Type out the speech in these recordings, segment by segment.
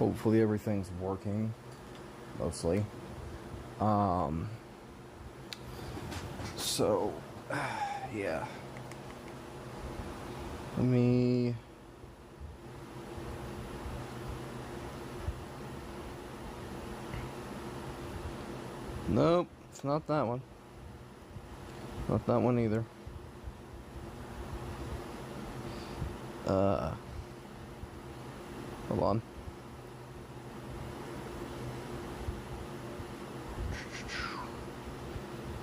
Hopefully everything's working, mostly. So, yeah. Let me... Nope, it's not that one. Not that one either. Hold on.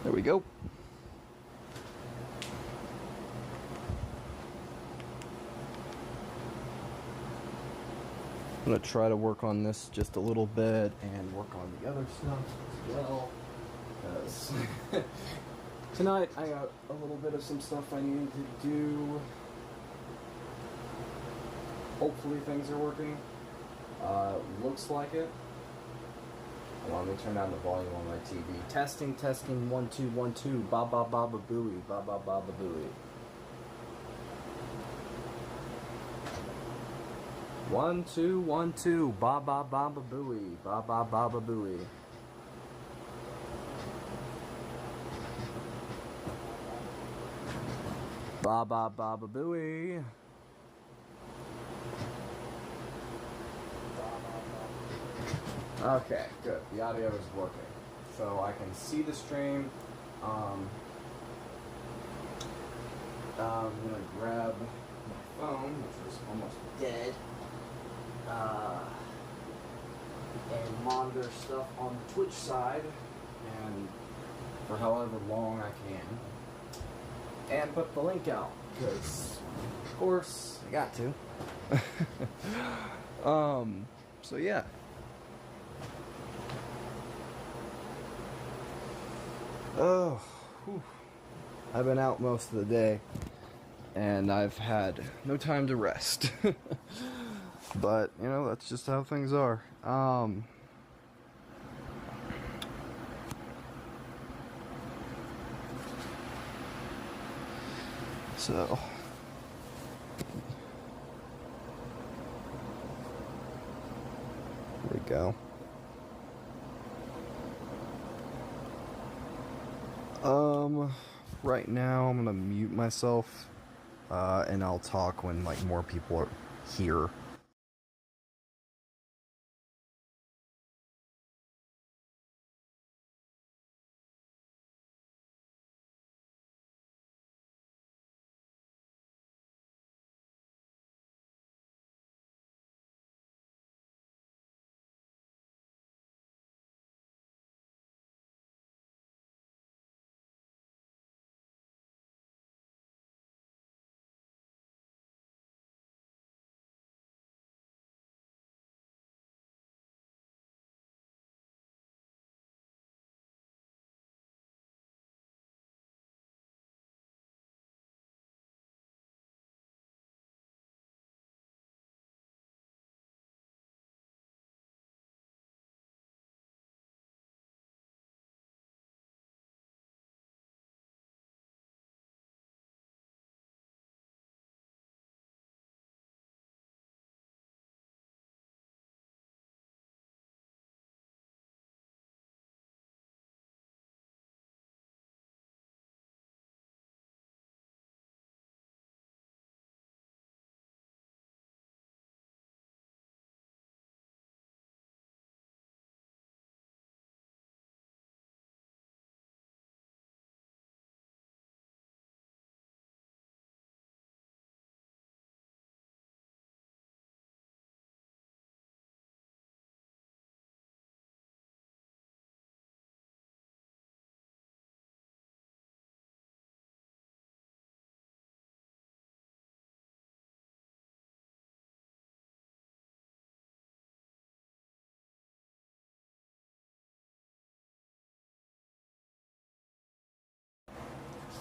There we go. I'm going to try to work on this just a little bit and work on the other stuff as well. Because tonight I got a little bit of some stuff I needed to do. Hopefully things are working. Looks like it. Hold on, let me turn down the volume on my TV. Testing, 1 2 1 2. Ba ba ba ba booey. Ba ba ba ba booey. 1 2 1 2. Ba ba ba ba booey. Ba ba ba ba booey. Ba ba ba ba booey. Okay, good. The audio is working. So I can see the stream. I'm gonna grab my phone, which was almost dead, and monitor stuff on the Twitch side, and for however long I can, and put the link out, because, of course, I got to. So yeah. Oh, whew. I've been out most of the day, and I've had no time to rest. But, you know, that's just how things are. So, here we go. Right now I'm gonna mute myself, and I'll talk when, like, more people are here.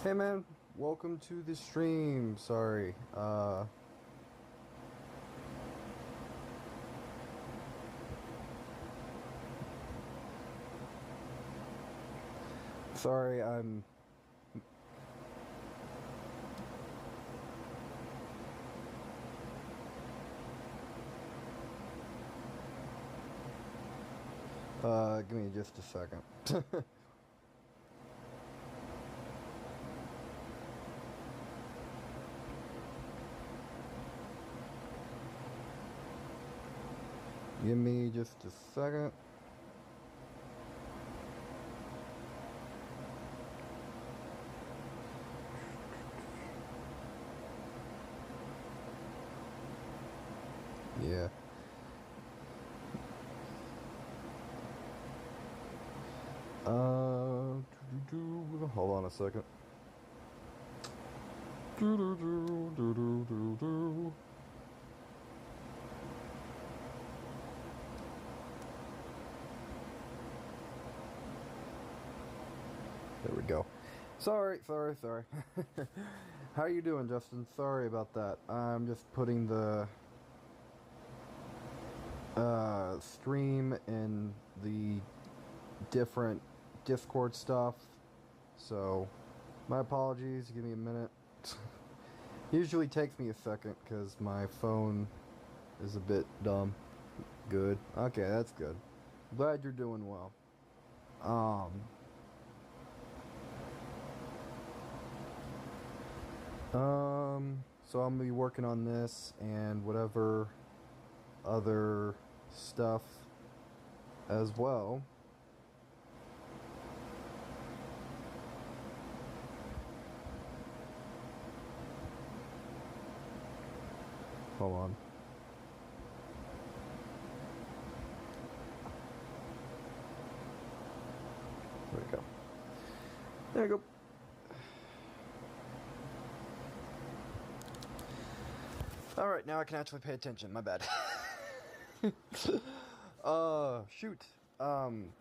Hey man, welcome to the stream. Sorry, sorry, I'm... Give me just a second. Give me just a second. Yeah. Hold on a second. There we go. Sorry. How you doing, Justin? Sorry about that. I'm just putting the stream in the different Discord stuff. So, my apologies. Give me a minute. Usually takes me a second because my phone is a bit dumb. Good. Okay, that's good. Glad you're doing well. So I'm gonna be working on this and whatever other stuff as well. Hold on. There we go. There we go. Alright, now I can actually pay attention. My bad. Shoot.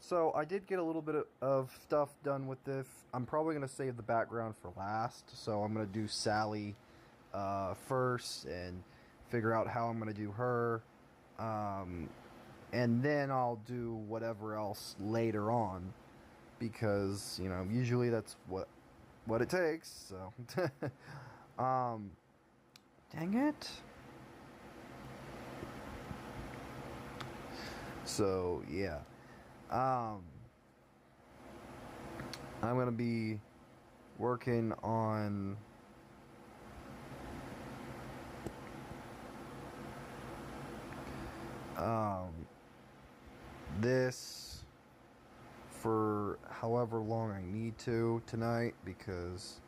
So I did get a little bit of stuff done with this. I'm probably going to save the background for last. So I'm going to do Sally first and figure out how I'm going to do her. And then I'll do whatever else later on. Because, you know, usually that's what it takes. So, dang it. So, yeah. I'm going to be working on this for however long I need to tonight because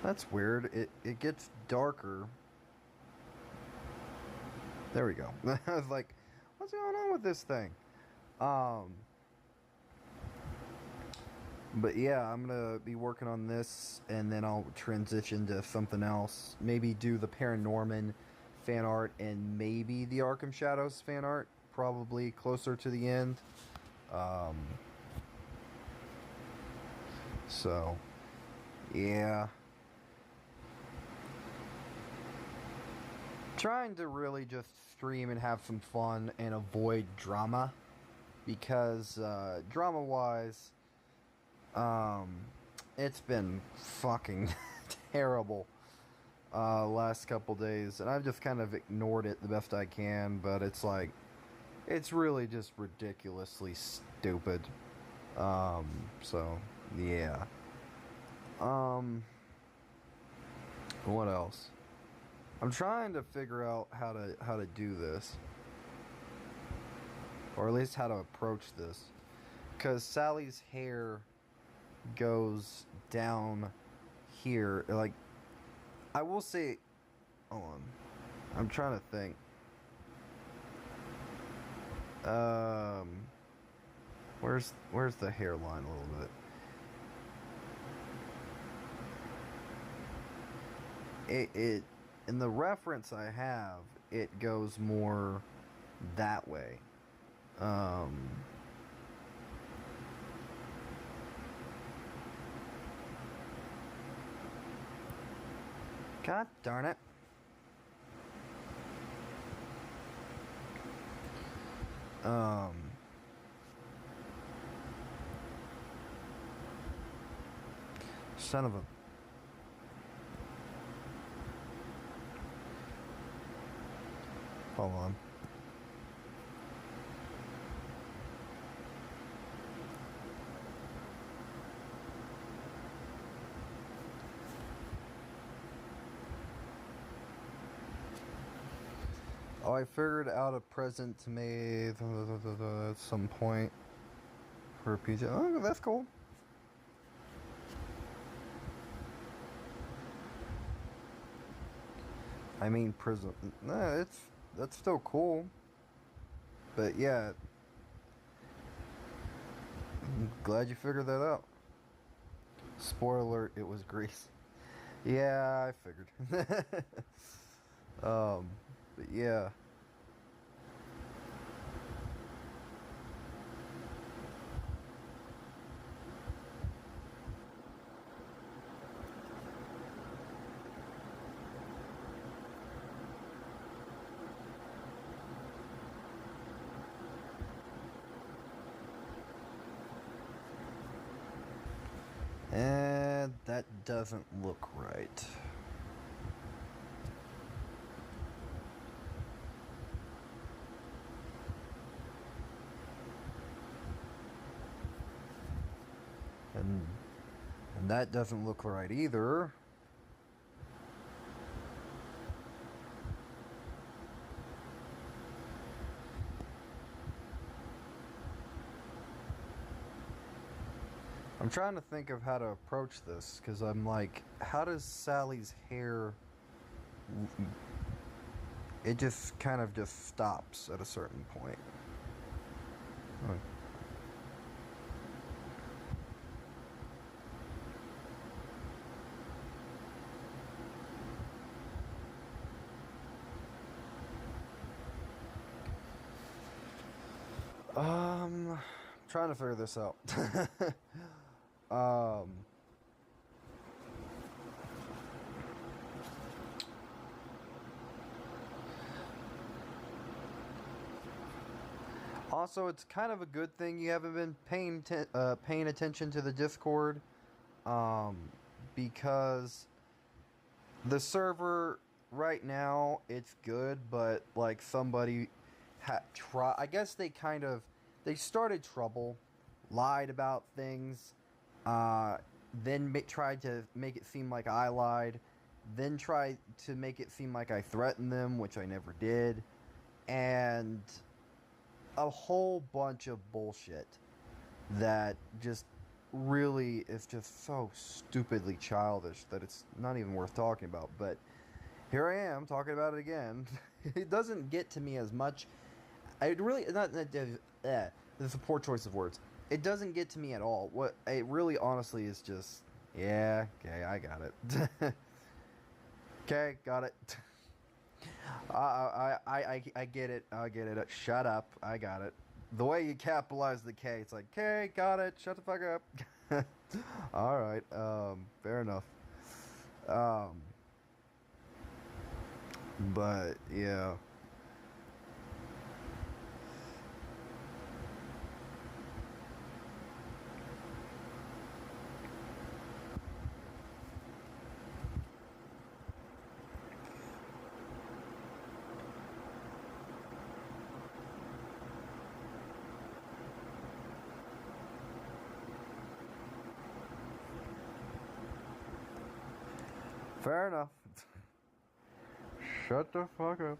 that's weird. It gets darker. There we go. I was like, what's going on with this thing? But yeah, I'm gonna be working on this and then I'll transition to something else. Maybe do the Paranorman fan art and maybe the Arkham Shadows fan art. Probably closer to the end. So, yeah. Trying to really just stream and have some fun and avoid drama. Because, drama-wise, it's been fucking terrible, last couple days. And I've just kind of ignored it the best I can. But it's like, it's really just ridiculously stupid. So, yeah. What else? I'm trying to figure out how to do this. Or at least how to approach this. Because Sally's hair goes down here. Like, I will say... Hold on. I'm trying to think. Where's the hairline a little bit? In the reference I have, it goes more that way. God darn it. Son of a... Hold on. Oh, I figured out a present to me at some point for a PJ. Oh, that's cool. I mean, prison. Nah, that's still cool. But yeah, I'm glad you figured that out. Spoiler alert: it was Grease. Yeah, I figured. But yeah. And that doesn't look right. And that doesn't look right either. I'm trying to think of how to approach this, because I'm like, how does Sally's hair... It just kind of just stops at a certain point. Trying to figure this out. Also, it's kind of a good thing you haven't been paying attention to the Discord, because the server right now, it's good, but like somebody I guess they started trouble, lied about things, then tried to make it seem like I lied, then tried to make it seem like I threatened them, which I never did, and a whole bunch of bullshit that just really is just so stupidly childish that it's not even worth talking about. But here I am talking about it again. It doesn't get to me as much. It really there's a poor choice of words. It doesn't get to me at all. What it really honestly is just, yeah, okay, I got it. Okay, got it. I get it. I get it. Shut up. I got it. The way you capitalize the K, it's like, okay, got it. Shut the fuck up. All right. Fair enough. But yeah. Fair enough. Shut the fuck up.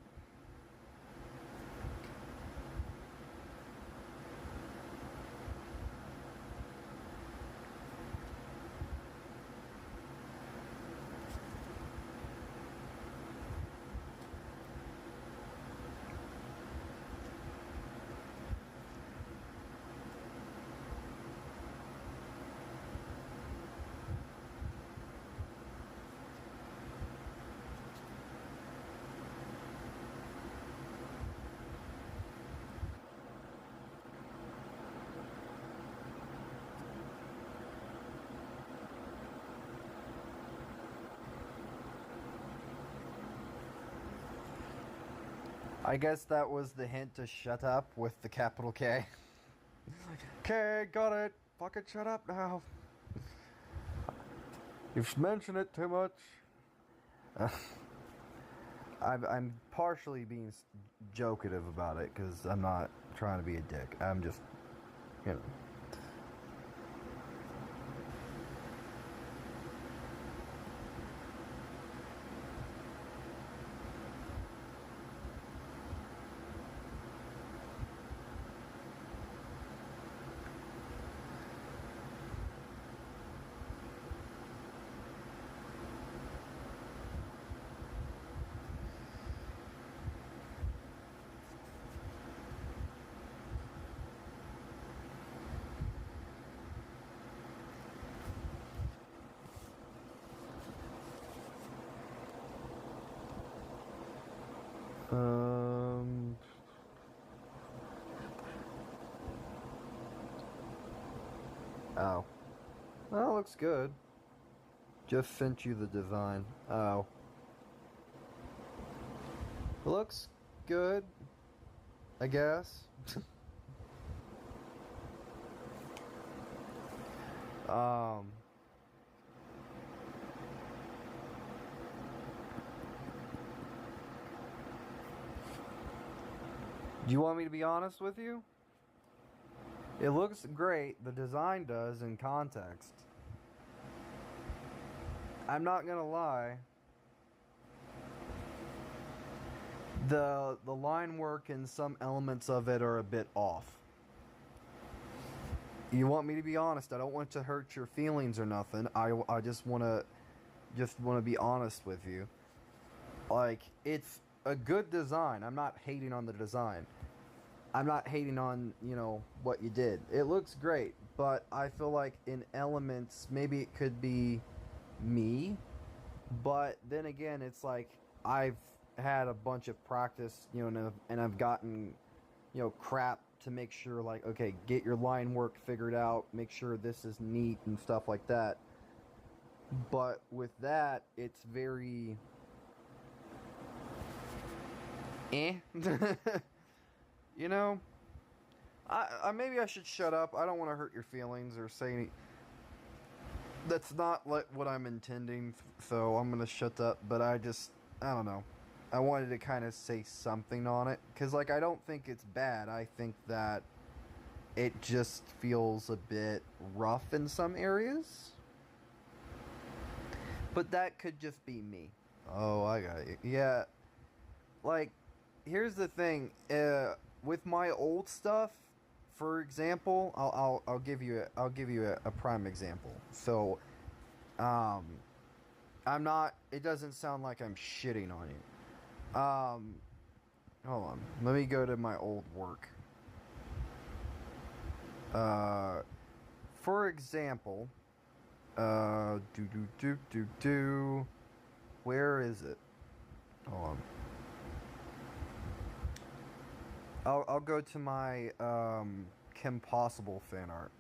I guess that was the hint to shut up with the capital K. Okay, got it. Fucking shut up now. You've mentioned it too much. I'm partially being jokative about it because I'm not trying to be a dick. I'm just, you know. Oh. Well, looks good. Just sent you the design. Oh. Looks good, I guess. um. Do you want me to be honest with you? It looks great, the design does in context. I'm not gonna lie. The line work and some elements of it are a bit off. You want me to be honest? I don't want to hurt your feelings or nothing. I just wanna be honest with you. Like, it's a good design. I'm not hating on the design. I'm not hating on, you know, what you did. It looks great, but I feel like in elements, maybe it could be me. But then again, it's like I've had a bunch of practice, you know, and I've gotten, you know, crap to make sure, like, okay, get your line work figured out, make sure this is neat and stuff like that. But with that, it's very eh. You know, I maybe I should shut up. I don't want to hurt your feelings or say any. That's not like what I'm intending, so I'm gonna shut up. But I don't know. I wanted to kind of say something on it because, like, I don't think it's bad. I think that it just feels a bit rough in some areas. But that could just be me. Oh, I got you. Yeah, like, here's the thing. With my old stuff, for example, I'll give you a prime example. So, I'm not. It doesn't sound like I'm shitting on you. Hold on. Let me go to my old work. For example, where is it? Hold on. I'll go to my Kim Possible fan art.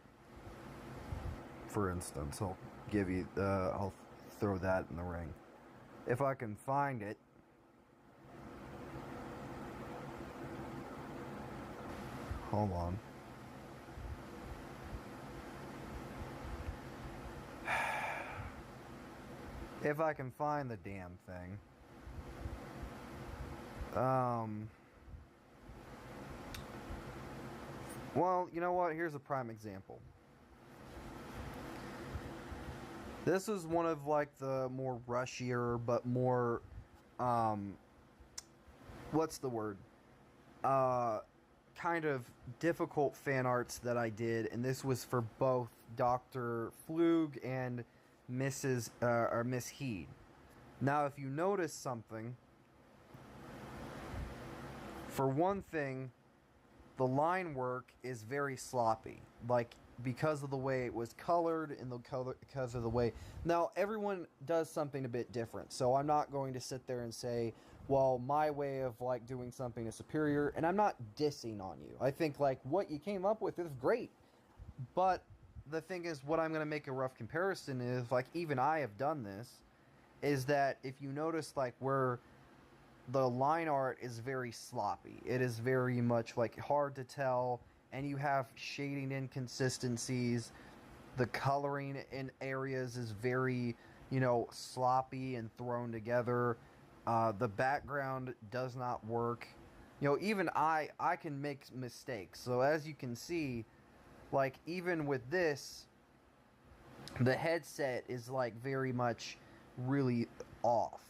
For instance, I'll give you I'll throw that in the ring if I can find it. Hold on. If I can find the damn thing. Well, you know what? Here's a prime example. This is one of, like, the more rushier, but more, what's the word? Kind of difficult fan arts that I did, and this was for both Dr. Flug and Mrs. Or Miss Heed. Now, if you notice something, for one thing, the line work is very sloppy, like, because of the way it was colored and because of the way. Now, everyone does something a bit different, so I'm not going to sit there and say, well, my way of, like, doing something is superior, and I'm not dissing on you. I think, like, what you came up with is great, but the thing is, what I'm going to make a rough comparison is, like, even I have done this, is that if you notice, like, where the line art is very sloppy. It is very much, like, hard to tell, and you have shading inconsistencies. The coloring in areas is very, sloppy and thrown together. The background does not work. Even I can make mistakes. So as you can see, like even with this, the headset is like very much really off,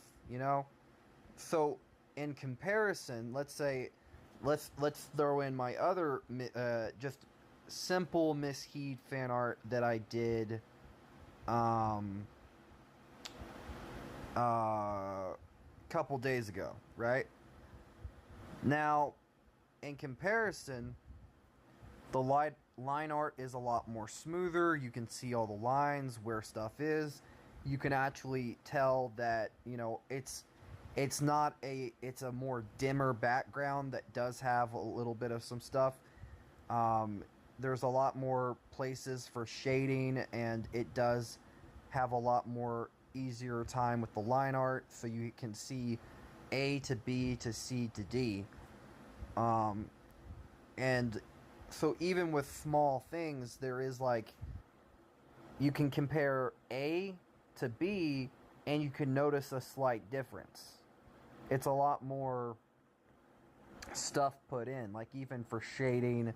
So in comparison, let's throw in my other just simple misheat fan art that I did couple days ago, right? Now, in comparison, the line art is a lot more smoother. You can see all the lines where stuff is. You can actually tell that, it's a more dimmer background that does have a little bit of some stuff. There's a lot more places for shading, and it does have a lot more easier time with the line art, so you can see A to B to C to D. And so even with small things, there is like, you can compare A to B and you can notice a slight difference. It's a lot more stuff put in, like even for shading,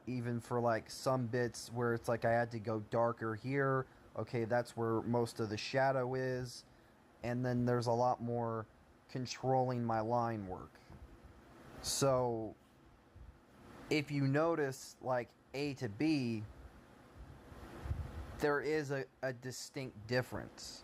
even for like some bits where it's like I had to go darker here. Okay, that's where most of the shadow is. And then there's a lot more controlling my line work. So if you notice like A to B, there is a distinct difference.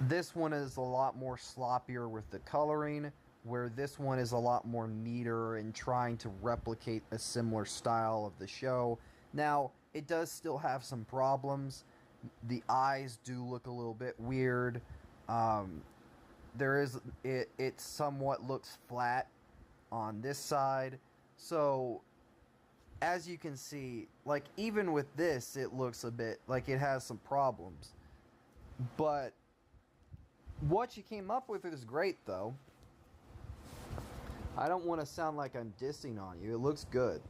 This one is a lot more sloppier with the coloring, where this one is a lot more neater and trying to replicate a similar style of the show. Now, it does still have some problems. The eyes do look a little bit weird. It somewhat looks flat on this side. So, as you can see, like even with this, it looks a bit like it has some problems. But what you came up with is great, though. I don't want to sound like I'm dissing on you. It looks good.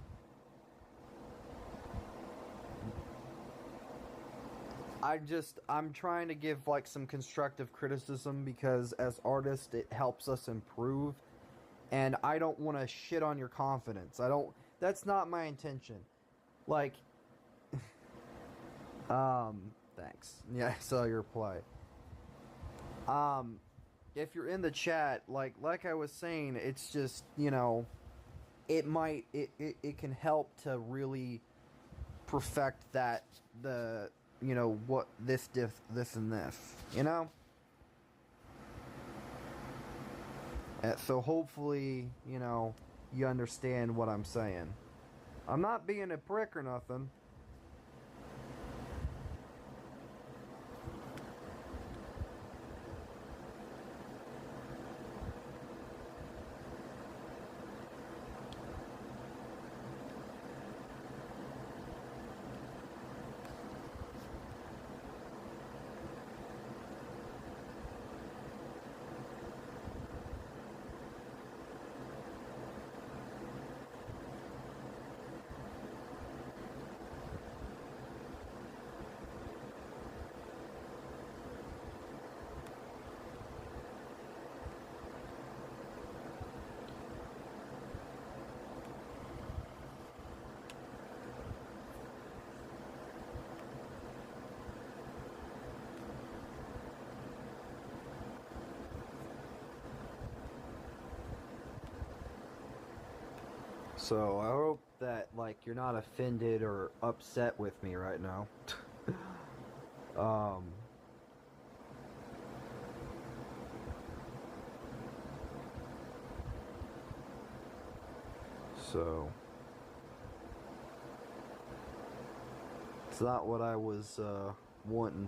I'm trying to give like some constructive criticism, because as artists it helps us improve, and I don't want to shit on your confidence. That's not my intention. Like thanks. Yeah, I saw your reply. If you're in the chat, like I was saying, it's just, it can help to really perfect what this and this, so hopefully, you understand what I'm saying. I'm not being a prick or nothing. So I hope that you're not offended or upset with me right now. So it's not what I was wanting.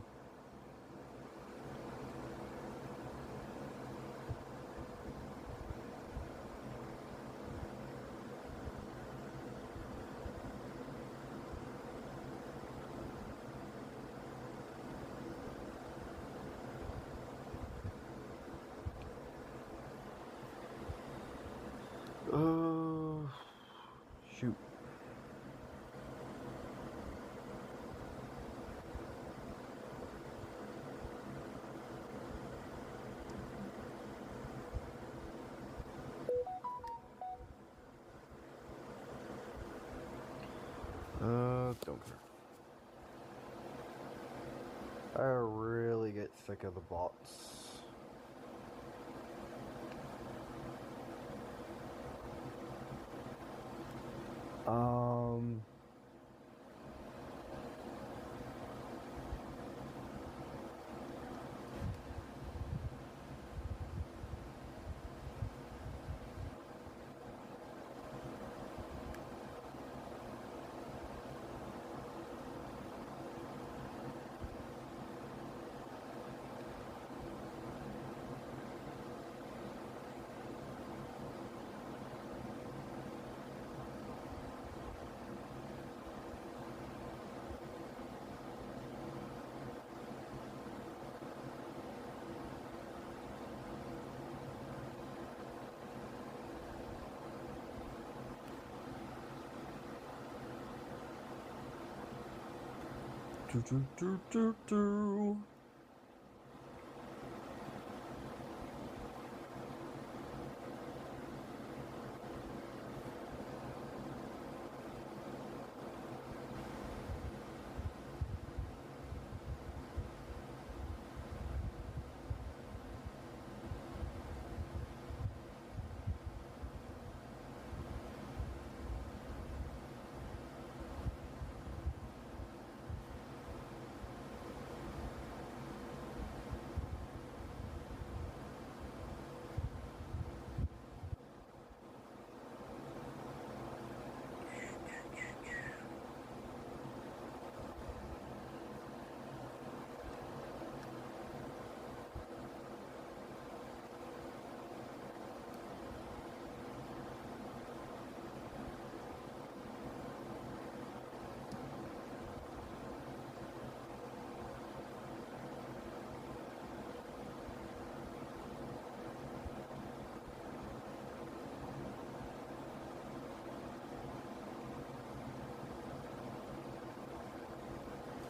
Shoot. I really get sick of the bots. Um... Do, do, do, do, do.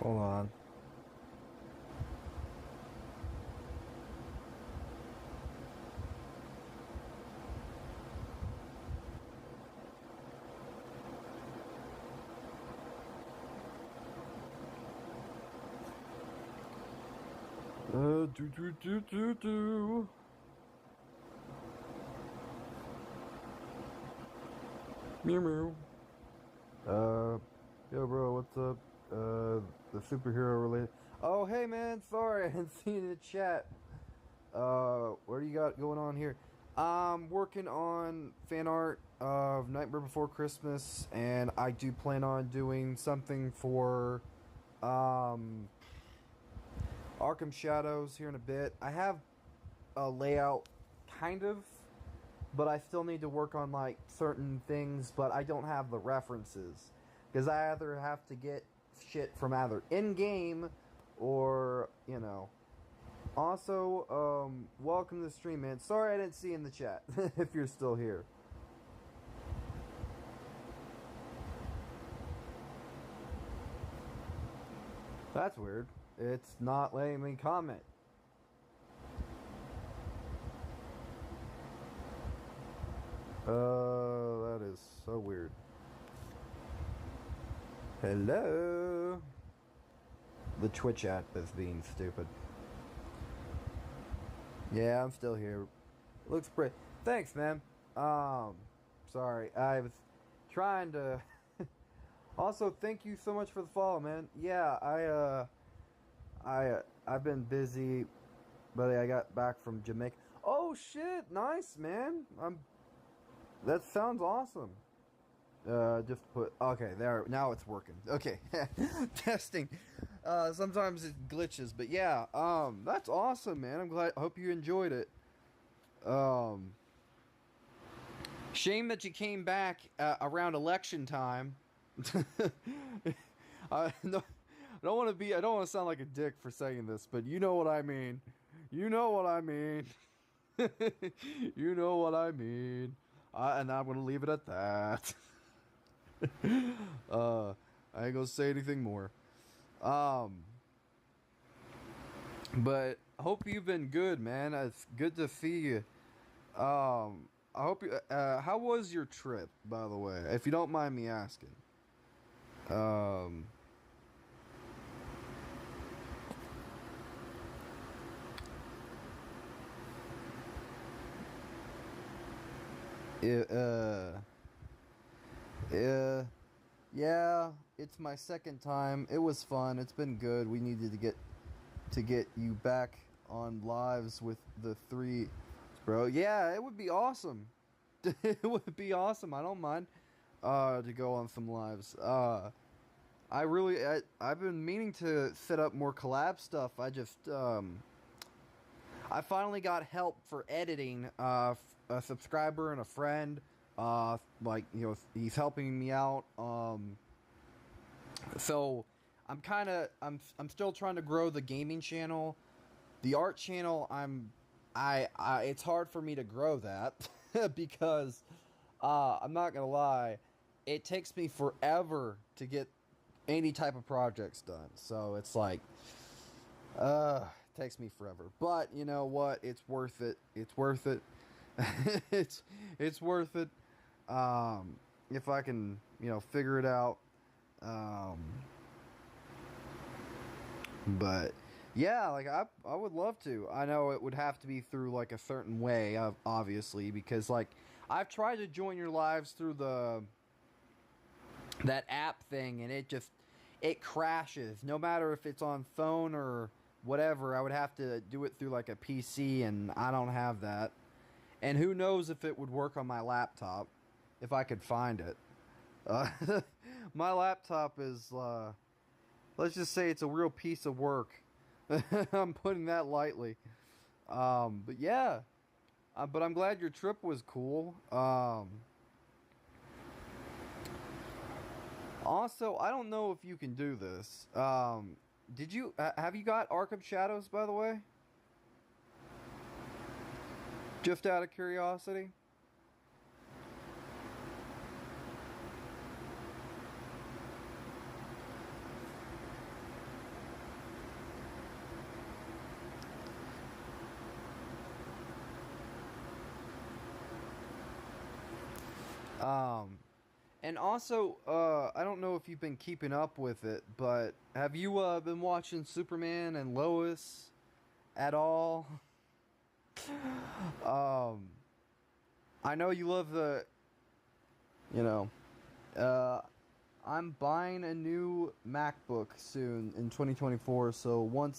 Hold on. Do. Meow meow. Yo, bro, what's up? The superhero related. Oh, hey, man, sorry, I didn't see you in the chat. What do you got going on here? I'm working on fan art of Nightmare Before Christmas, and I do plan on doing something for, Arkham Shadows here in a bit. I have a layout, kind of, but I still need to work on, like, certain things, but I don't have the references. Because I either have to get shit from either in-game or, you know. Also, welcome to the stream, man. Sorry I didn't see you in the chat, if you're still here. That's weird. It's not letting me comment. That is so weird. Hello? The Twitch app is being stupid. Yeah, I'm still here. Looks pretty. Thanks, man. Sorry. I was trying to... Also, thank you so much for the follow, man. Yeah, I've been busy, but I got back from Jamaica. Oh, shit. Nice, man. That sounds awesome. Just put... Okay, there. Now it's working. Okay. Testing. Sometimes it glitches, but yeah. That's awesome, man. I'm glad... I hope you enjoyed it. Shame that you came back around election time. I don't want to sound like a dick for saying this, but you know what I mean. You know what I mean. You know what I mean. And I'm gonna leave it at that. I ain't gonna say anything more. But hope you've been good, man. It's good to see you. I hope you. How was your trip, by the way? If you don't mind me asking. It, yeah, it's my second time. It was fun. It's been good. We needed to get you back on lives with the three, bro. Yeah, it would be awesome. It would be awesome. I don't mind to go on some lives. I've been meaning to set up more collab stuff. I finally got help for editing. A subscriber and a friend. He's helping me out. So I'm still trying to grow the gaming channel. The art channel, it's hard for me to grow that because I'm not gonna lie, it takes me forever to get any type of projects done. So it's like, it takes me forever. But you know what? It's worth it. It's worth it. it's worth it. If I can, figure it out. But yeah, like I would love to. I know it would have to be through like a certain way, obviously, because like I've tried to join your lives through that app thing, and it crashes. No matter if it's on phone or whatever, I would have to do it through like a PC, and I don't have that. And who knows if it would work on my laptop, if I could find it. My laptop is, let's just say it's a real piece of work. I'm putting that lightly. But yeah. But I'm glad your trip was cool. Also, I don't know if you can do this. Have you got Arkham Shadows, by the way? Just out of curiosity. And also, I don't know if you've been keeping up with it, but have you been watching Superman and Lois at all? I know you love I'm buying a new MacBook soon in 2024, so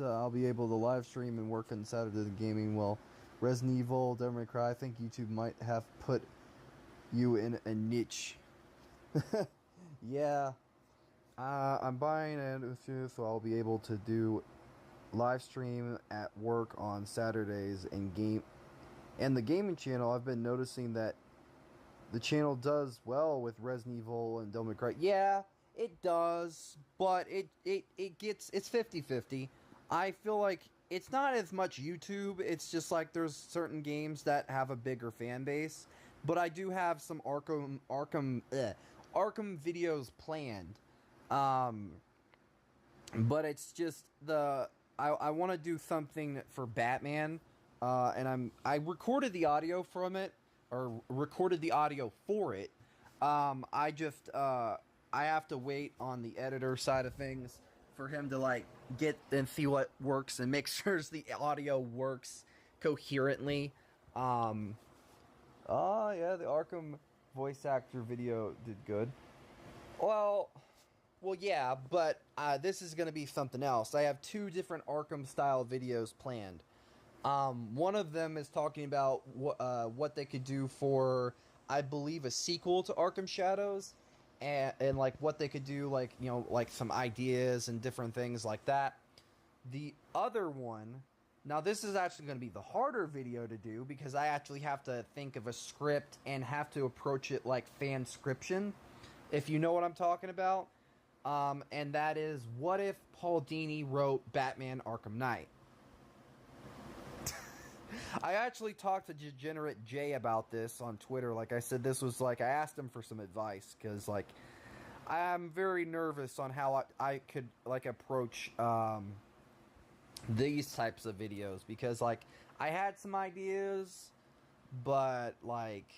I'll be able to live stream and work on Saturday Gaming. Well, Resident Evil, Devil May Cry, I think YouTube might have put you in a niche. Yeah. I'm buying it, so I'll be able to do live stream at work on Saturdays and the gaming channel. I've been noticing that the channel does well with Resident Evil and Devil May Cry. Yeah, it does, but it's 50-50. I feel like it's not as much YouTube. It's just like there's certain games that have a bigger fan base. But I do have some Arkham videos planned. But it's just I want to do something for Batman, and I recorded the audio from it, or recorded the audio for it. I have to wait on the editor side of things for him to like get and see what works and make sure the audio works coherently. Oh, yeah, the Arkham voice actor video did good. Well, yeah, but this is going to be something else. I have 2 different Arkham-style videos planned. One of them is talking about what they could do for, I believe, a sequel to Arkham Shadows, and like what they could do, like, like some ideas and different things like that. The other one... Now, this is actually going to be the harder video to do because I actually have to think of a script and have to approach it like fanscription, if you know what I'm talking about. And that is, what if Paul Dini wrote Batman Arkham Knight? I actually talked to Degenerate Jay about this on Twitter. Like I said, this was like, I asked him for some advice because, like, I'm very nervous on how I could, like, approach, these types of videos, because like I had some ideas, but like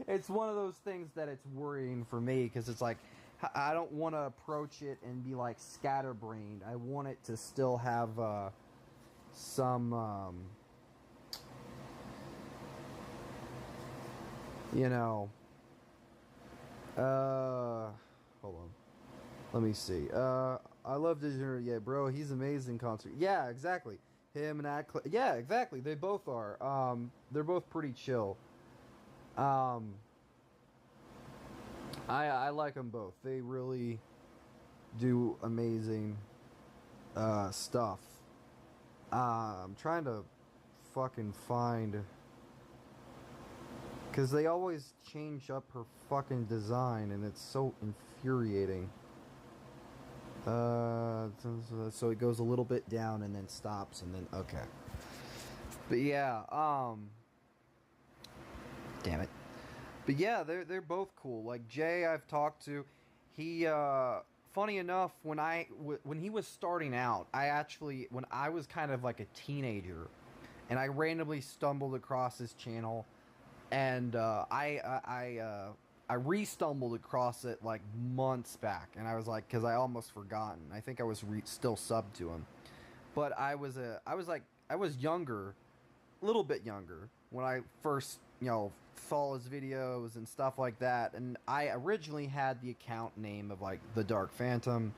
it's one of those things that it's worrying for me, because it's like I don't want to approach it and be like scatterbrained. I want it to still have some you know, hold on. Let me see. I love Digital. Yeah, bro, he's amazing concert. Yeah, exactly. Him and yeah, exactly. They both are. They're both pretty chill. Um, I like them both. They really do amazing stuff. I'm trying to fucking find, because they always change up her fucking design and it's so infuriating. So it goes a little bit down and then stops and then okay. But yeah, damn it. But yeah, they're both cool. Like Jay, I've talked to. He, funny enough, when he was starting out, when I was kind of like a teenager, and I randomly stumbled across his channel, and I re-stumbled across it like months back, and I was like, because I almost forgotten. I think I was still subbed to him, but I was younger, a little bit younger when I first saw his videos and stuff like that, and I originally had the account name of like the Dark Phantom.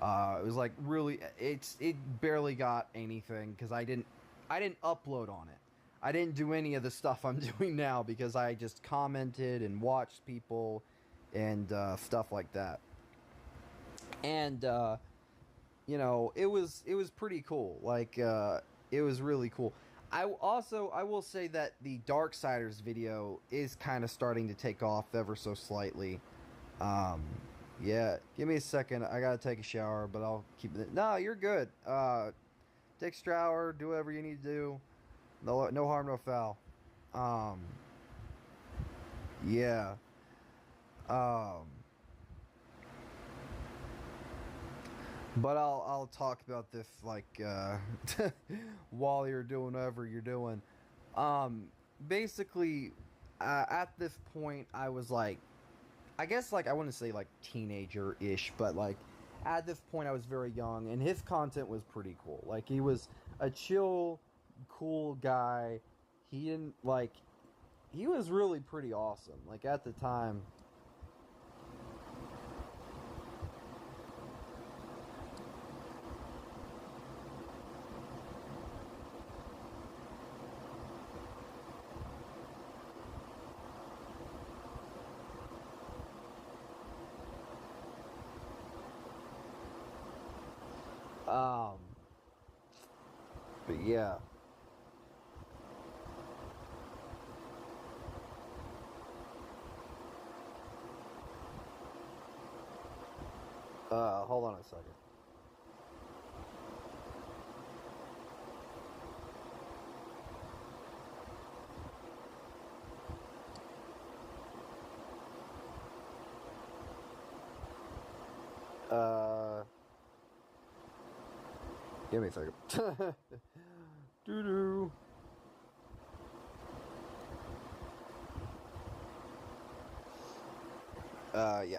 It was like really, it barely got anything because I didn't upload on it. I didn't do any of the stuff I'm doing now because I just commented and watched people and stuff like that. And it was pretty cool. Like it was really cool. I will say that the Darksiders video is kind of starting to take off ever so slightly. Yeah, give me a second. I gotta take a shower, but I'll keep it. No, you're good. Take a shower, do whatever you need to do. No harm, no foul. Yeah. But I'll talk about this like while you're doing whatever you're doing. Basically, at this point, I was like, I guess like I wouldn't say like teenager-ish, but like at this point I was very young, and his content was pretty cool. Like he was a chill, cool guy. He was really pretty awesome. Like at the time. But yeah. Hold on a second. Give me a second. Doo-doo. Yeah.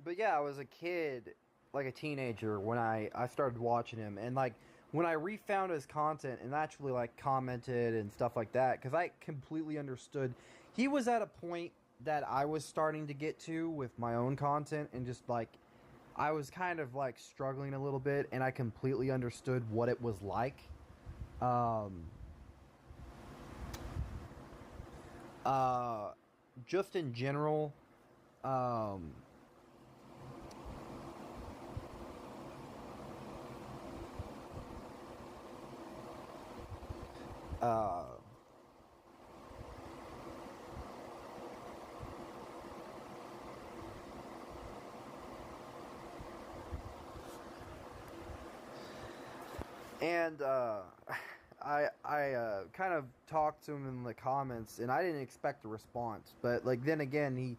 But yeah, I was a kid, like a teenager, when I started watching him, and like when I refound his content and actually like commented and stuff like that, because I completely understood. He was at a point that I was starting to get to with my own content, and just like I was kind of like struggling a little bit, and I completely understood what it was like. Um, just in general, um, uh, and I kind of talked to him in the comments, and I didn't expect a response. But like then again,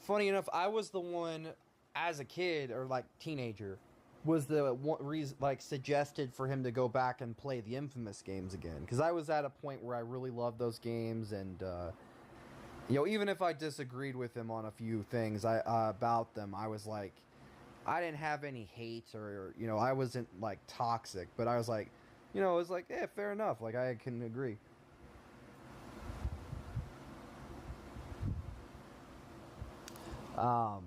funny enough, I was the one as a kid or like teenager was the one reason like suggested for him to go back and play the Infamous games again, because I was at a point where I really loved those games, and even if I disagreed with him on a few things about them, I was like, I didn't have any hate or I wasn't like toxic, but I was like, it was like, yeah, fair enough, like I can agree. Um,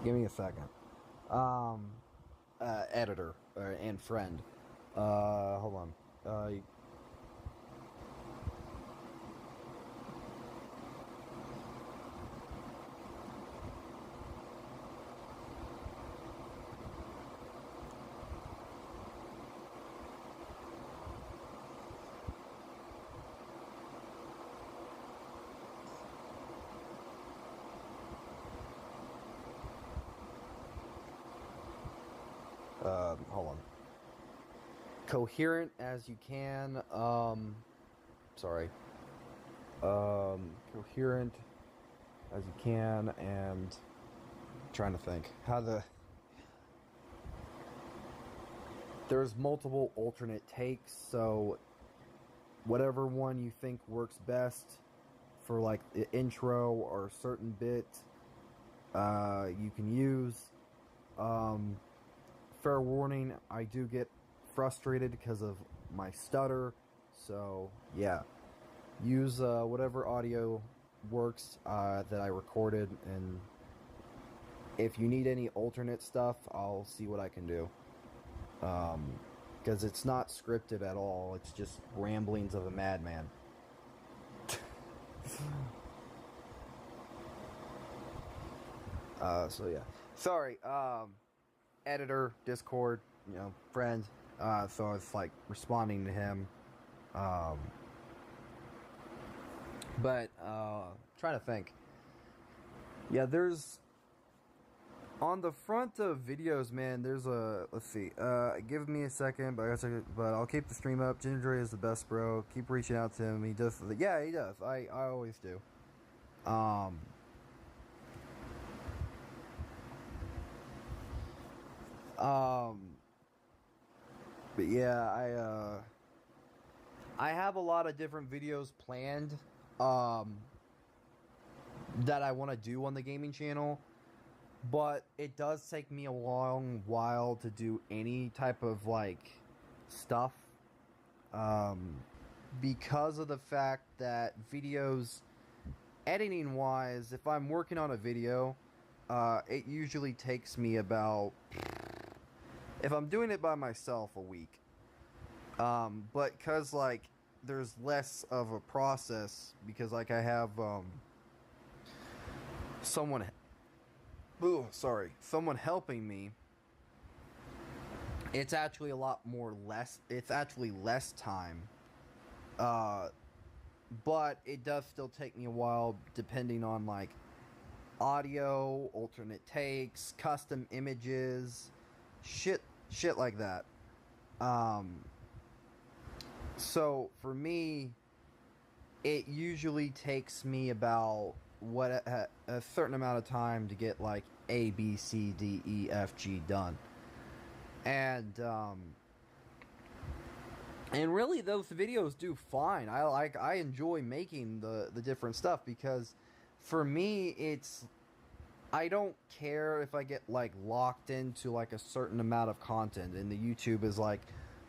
Give me a second. Editor and friend. Hold on. Hold on. Coherent as you can. Sorry. Coherent as you can, and trying to think how the. There's multiple alternate takes, so whatever one you think works best for like the intro or a certain bit, you can use. Fair warning, I do get frustrated because of my stutter, so yeah, use whatever audio works that I recorded, and if you need any alternate stuff, I'll see what I can do, because it's not scripted at all. It's just ramblings of a madman. So yeah, sorry, editor, Discord, friend, so it's like responding to him, but trying to think. Yeah, there's on the front of videos, man, there's a, let's see, give me a second, but I'll keep the stream up. Ginger is the best, bro. Keep reaching out to him. He does, yeah, he does. I always do. But yeah, I have a lot of different videos planned, that I want to do on the gaming channel, but it does take me a long while to do any type of like stuff, because of the fact that videos, editing wise, if I'm working on a video, it usually takes me about, if I'm doing it by myself, a week. But because, like, there's less of a process, because, like, I have, someone helping me, it's actually it's actually less time. But it does still take me a while, depending on, like, audio, alternate takes, custom images, shit like that. So for me, it usually takes me about a certain amount of time to get like A, B, C, D, E, F, G done. And really those videos do fine. I enjoy making the different stuff, because for me, I don't care if I get like locked into like a certain amount of content, and the YouTube is like,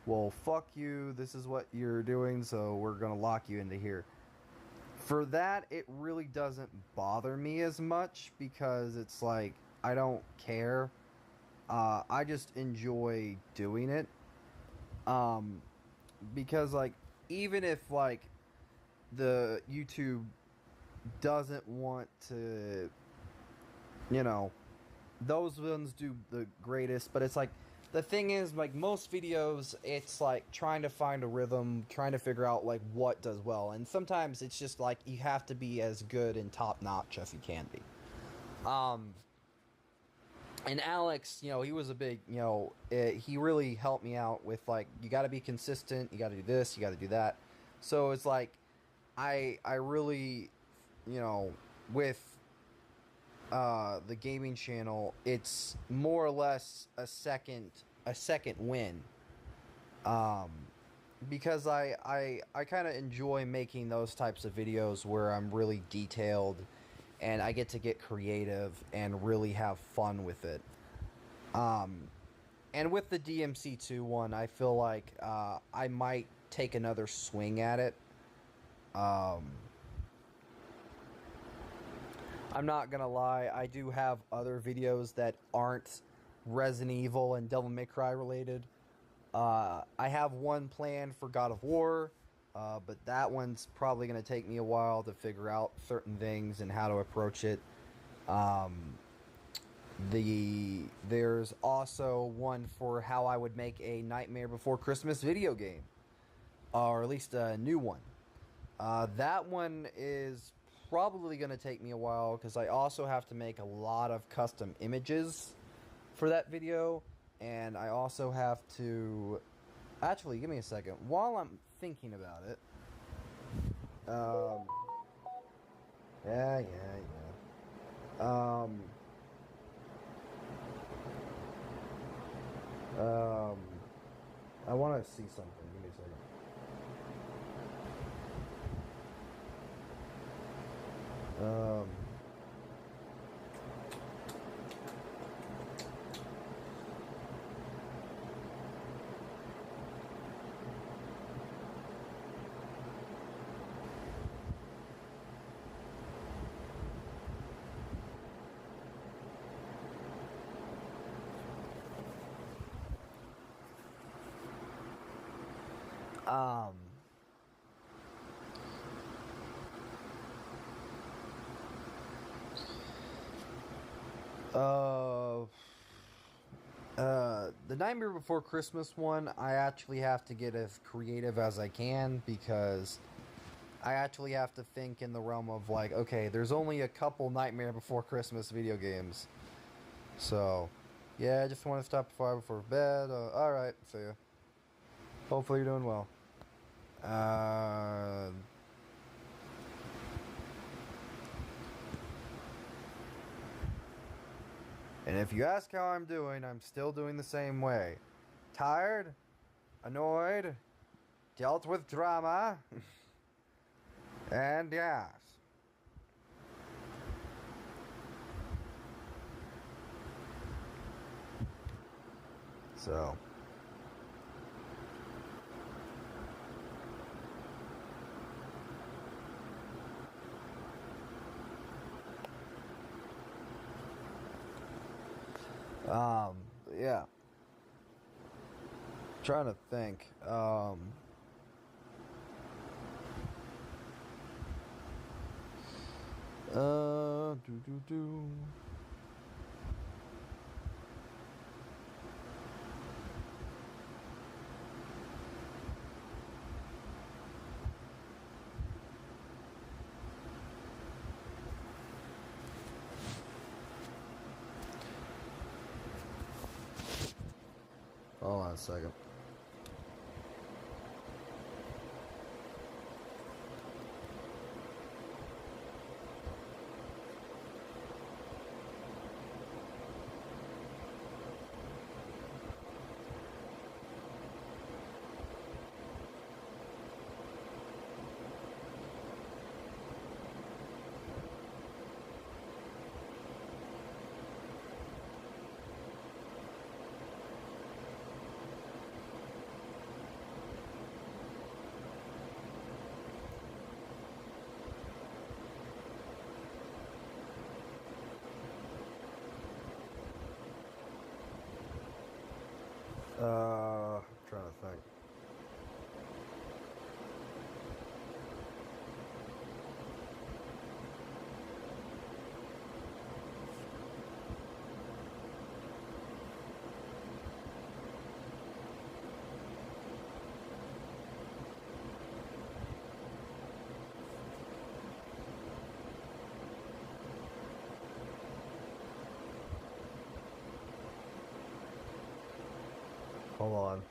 well, fuck you, this is what you're doing, so we're gonna lock you into here. For that, it really doesn't bother me as much, because it's like, I don't care. I just enjoy doing it. Because like, even if like the YouTube doesn't want to, those ones do the greatest, but it's like, the thing is, like, most videos, it's like trying to find a rhythm, trying to figure out like what does well, and sometimes it's just like you have to be as good and top notch as you can be. And Alex, he was a big, he really helped me out with like, you got to be consistent, you got to do this, you got to do that. So it's like, I really, with the gaming channel, it's more or less a second win, because I kind of enjoy making those types of videos where I'm really detailed and I get to get creative and really have fun with it. And with the DMC2 one, I feel like I might take another swing at it. I'm not gonna lie, I do have other videos that aren't Resident Evil and Devil May Cry related. I have one planned for God of War, but that one's probably going to take me a while to figure out certain things and how to approach it. There's also one for how I would make a Nightmare Before Christmas video game, or at least a new one. That one is probably going to take me a while because I also have to make a lot of custom images for that video, and I also have to... Actually, give me a second. While I'm thinking about it... Yeah. I want to see something. Give me a second. The Nightmare Before Christmas one, I actually have to get as creative as I can because I actually have to think in the realm of like, okay, there's only a couple Nightmare Before Christmas video games. So, yeah, I just want to stop before bed. Alright, see ya. Hopefully you're doing well. And if you ask how I'm doing, I'm still doing the same way. Tired, annoyed, dealt with drama, and yes. So... yeah. Trying to think. Do. Hold on a second. I'm trying to think. Hold on.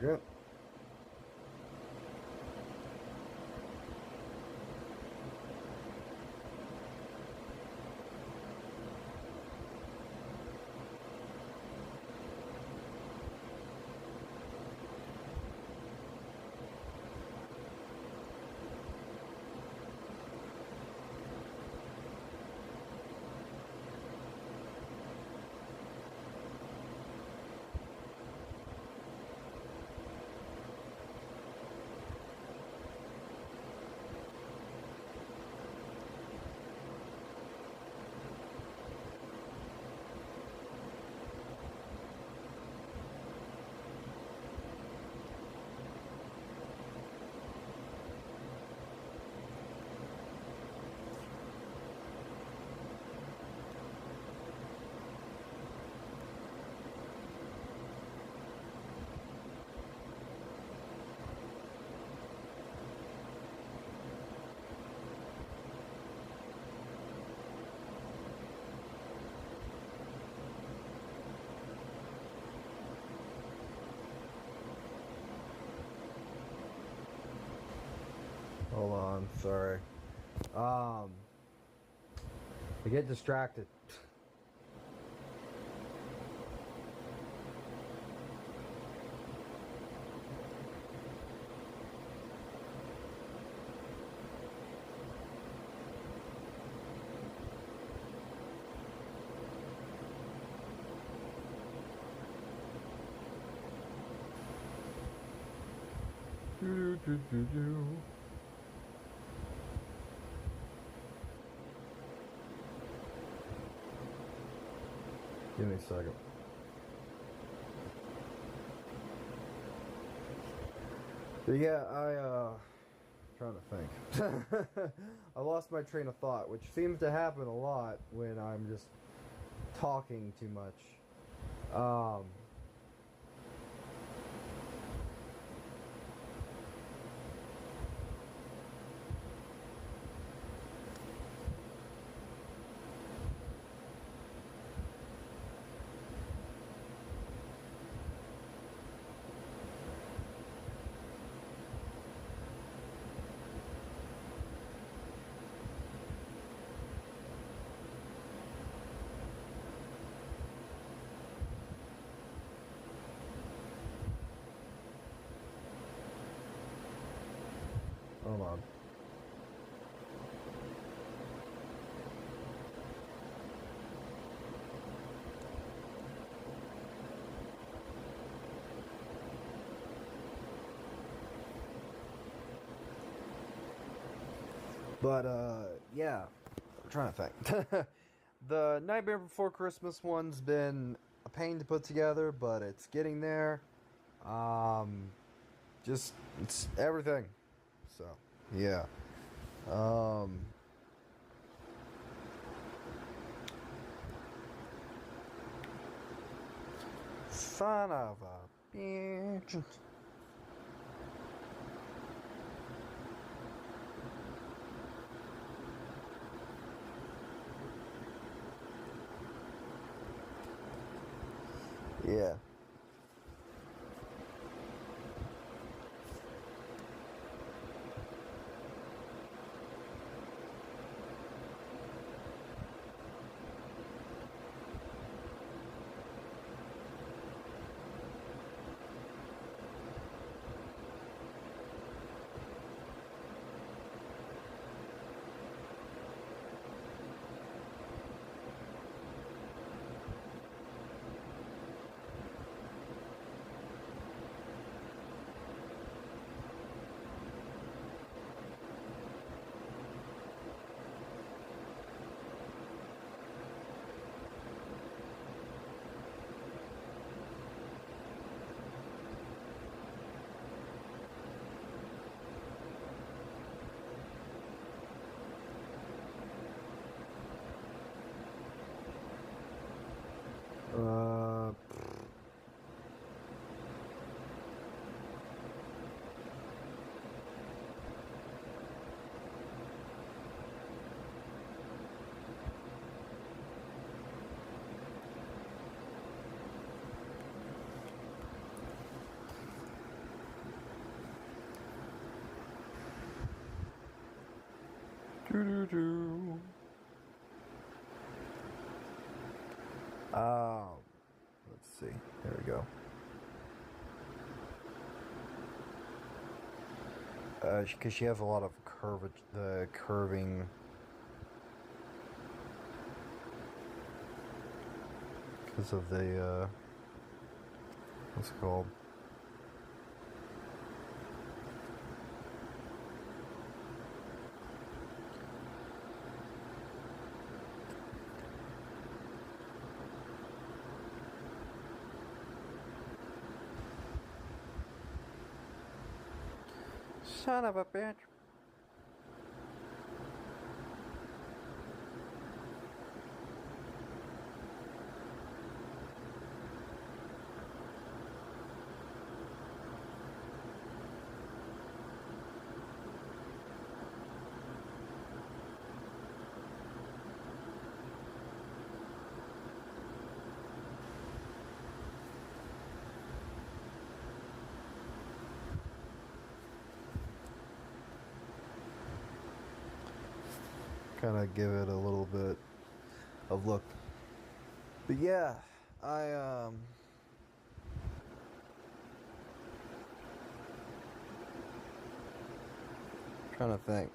second. Hold on, sorry. I get distracted. Give me a second. But yeah, trying to think. I lost my train of thought, which seems to happen a lot when I'm just talking too much. Hold on. But, yeah. I'm trying to think. The Nightmare Before Christmas one's been a pain to put together, but it's getting there. Just, it's everything. So, yeah. Son of a bitch. Yeah. Doo-doo-doo. Let's see. There we go. Because she has a lot of curving. Because of the, what's it called? Son of a bitch. Kind of give it a little bit of look. But yeah, trying to think.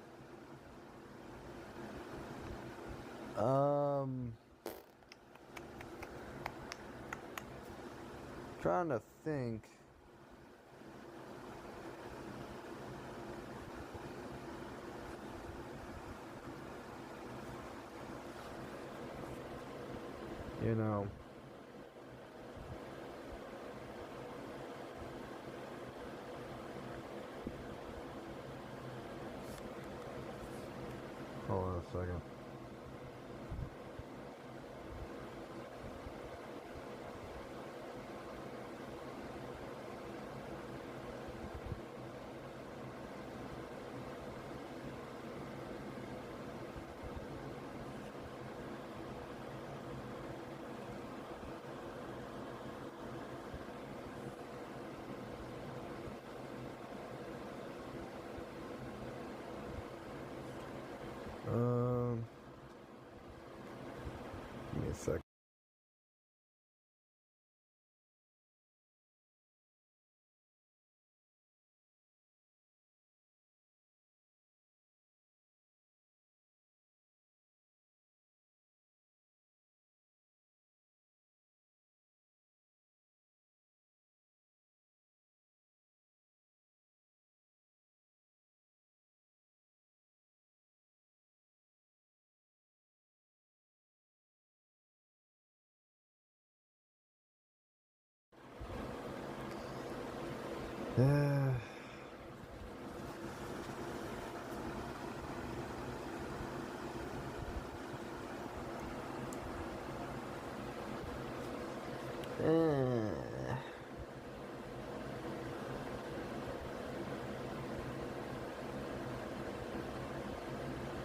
Trying to think. You know. Hold on a second. Give me a sec.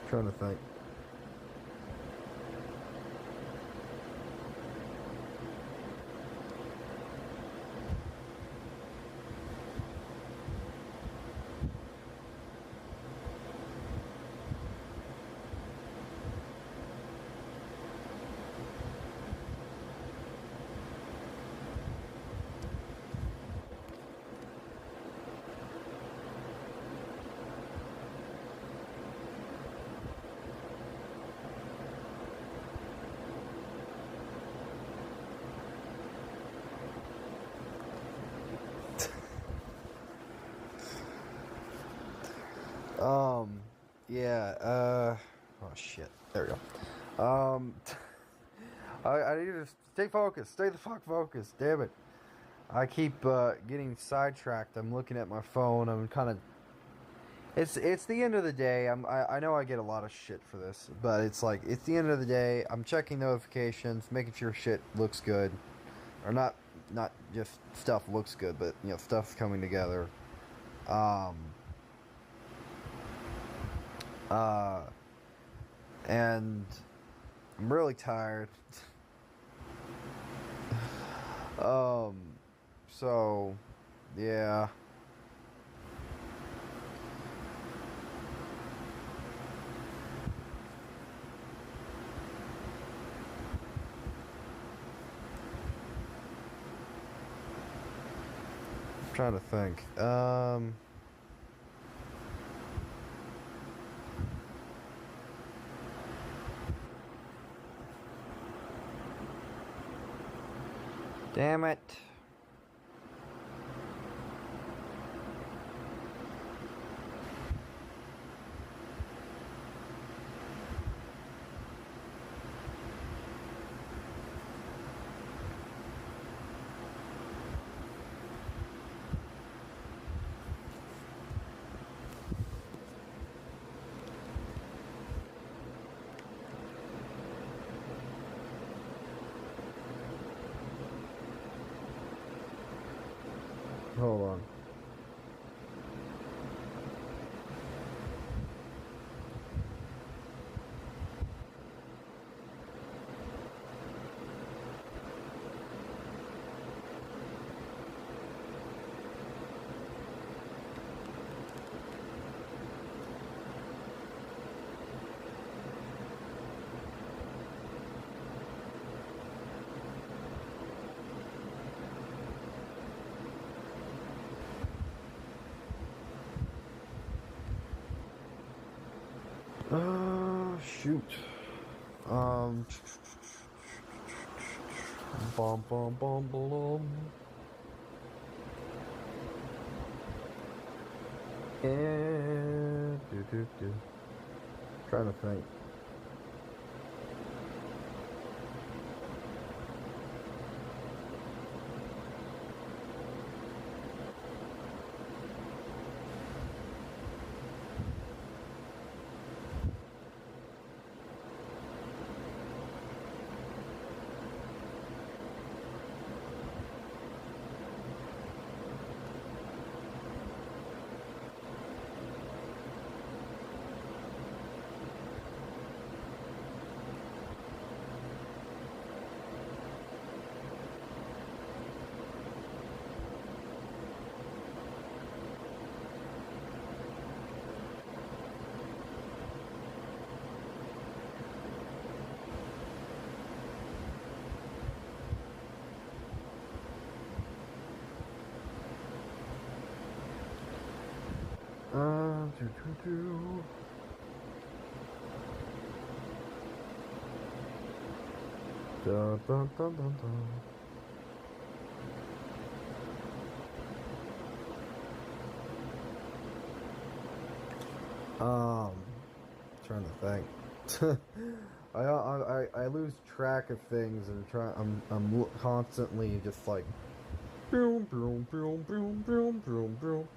Trying to think. Yeah, oh shit, there we go. I need to stay focused, stay the fuck focused, damn it. I keep, getting sidetracked. I'm looking at my phone, I'm kind of, it's the end of the day. I know I get a lot of shit for this, but it's like, it's the end of the day, I'm checking notifications, making sure shit looks good, or not just stuff looks good, but, you know, stuff's coming together. And I'm really tired. So, yeah. Trying to think. Damn it. Hold on. Shoot. Bum bum bum bum. And do. Trying to think. Do. Dun, dun, dun, dun, dun. Trying to think. I lose track of things and I'm constantly just like boom boom boom boom boom boom boom.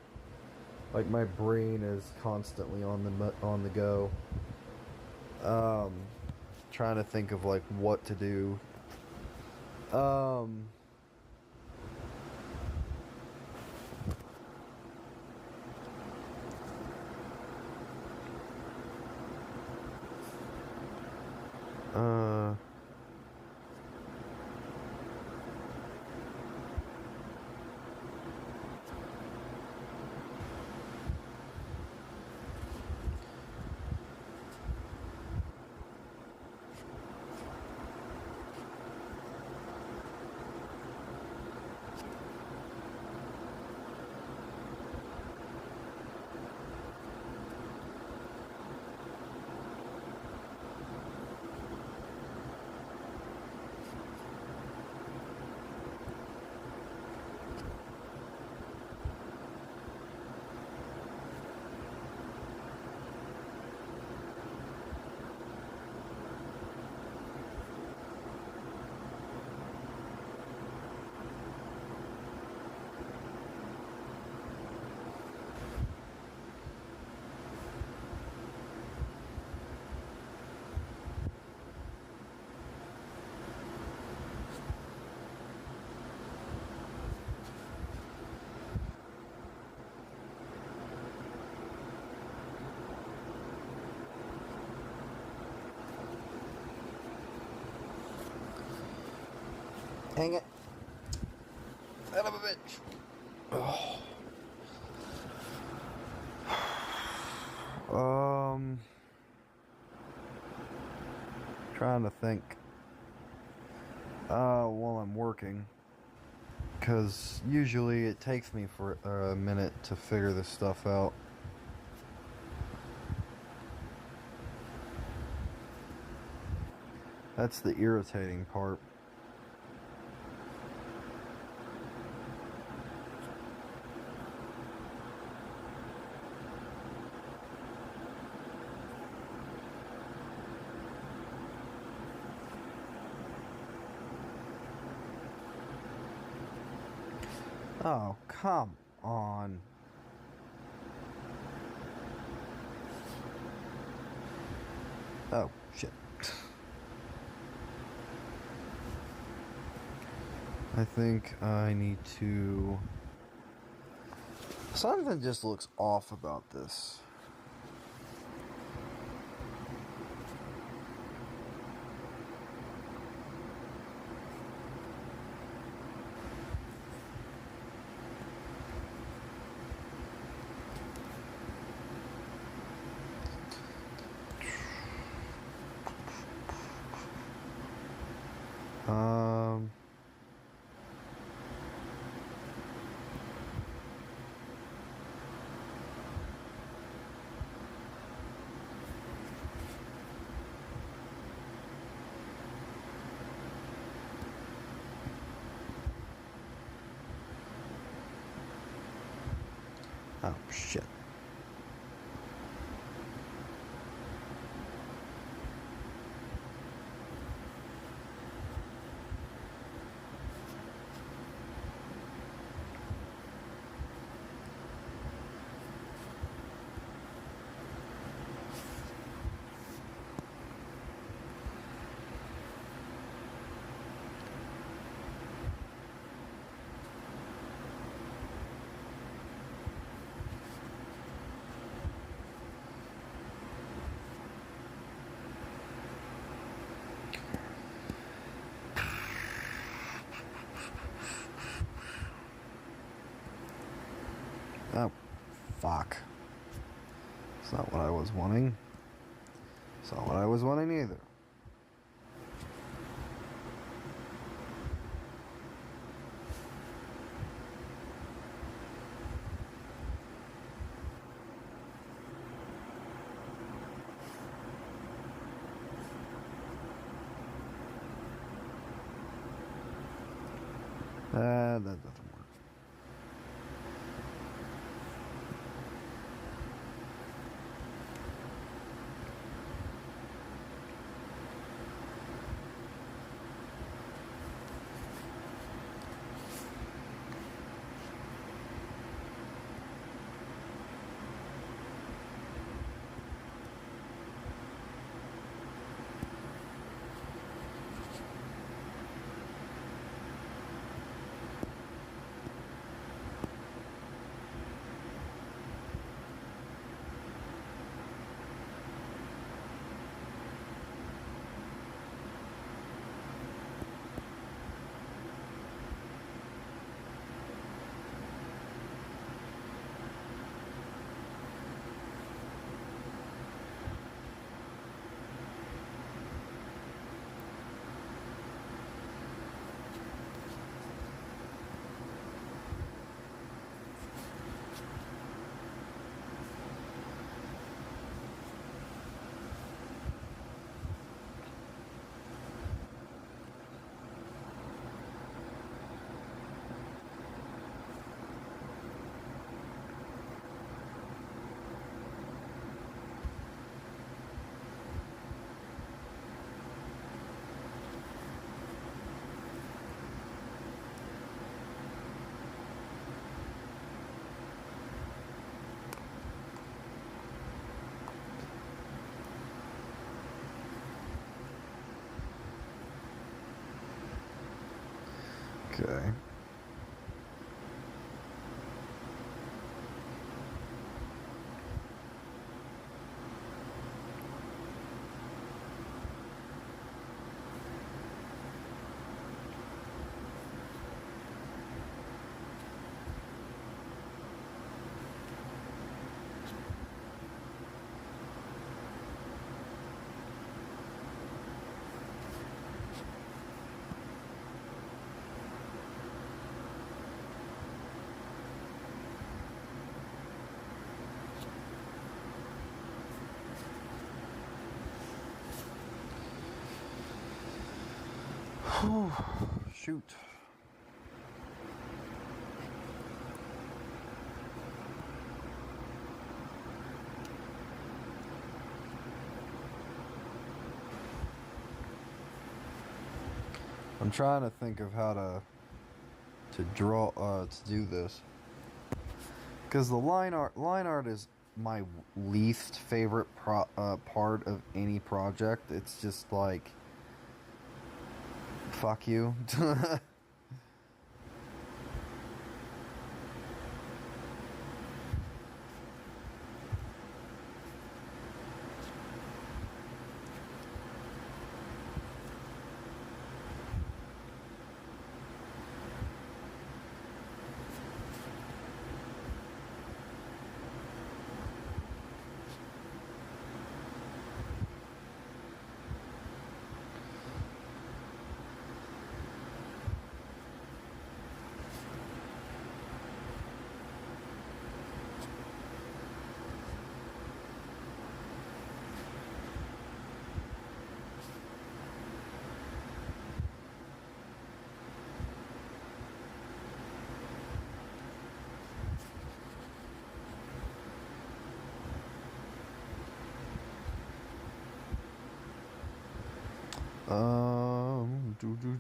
Like my brain is constantly on the go. Trying to think of like what to do. Uh, Hang it. Son of a bitch. Oh. Trying to think. While I'm working. because usually it takes me for a minute to figure this stuff out. That's the irritating part. Oh, come on. Oh, shit. I think I need to... Something just looks off about this. Oh, shit. Oh, fuck. It's not what I was wanting. It's not what I was wanting either. That doesn't work. Okay. Shoot. I'm trying to think of how to draw to do this, because the line art is my least favorite part of any project. It's just like, fuck you.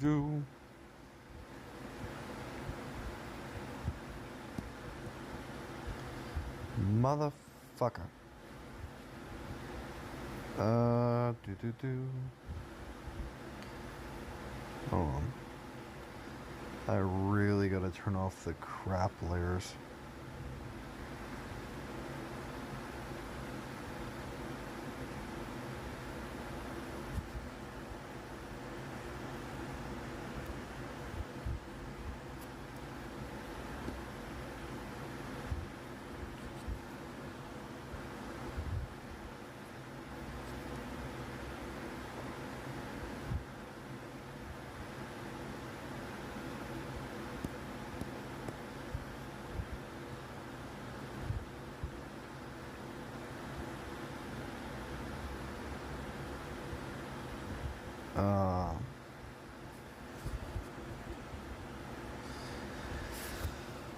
Do. Motherfucker. Do. Hold on. I really gotta turn off the crap layers.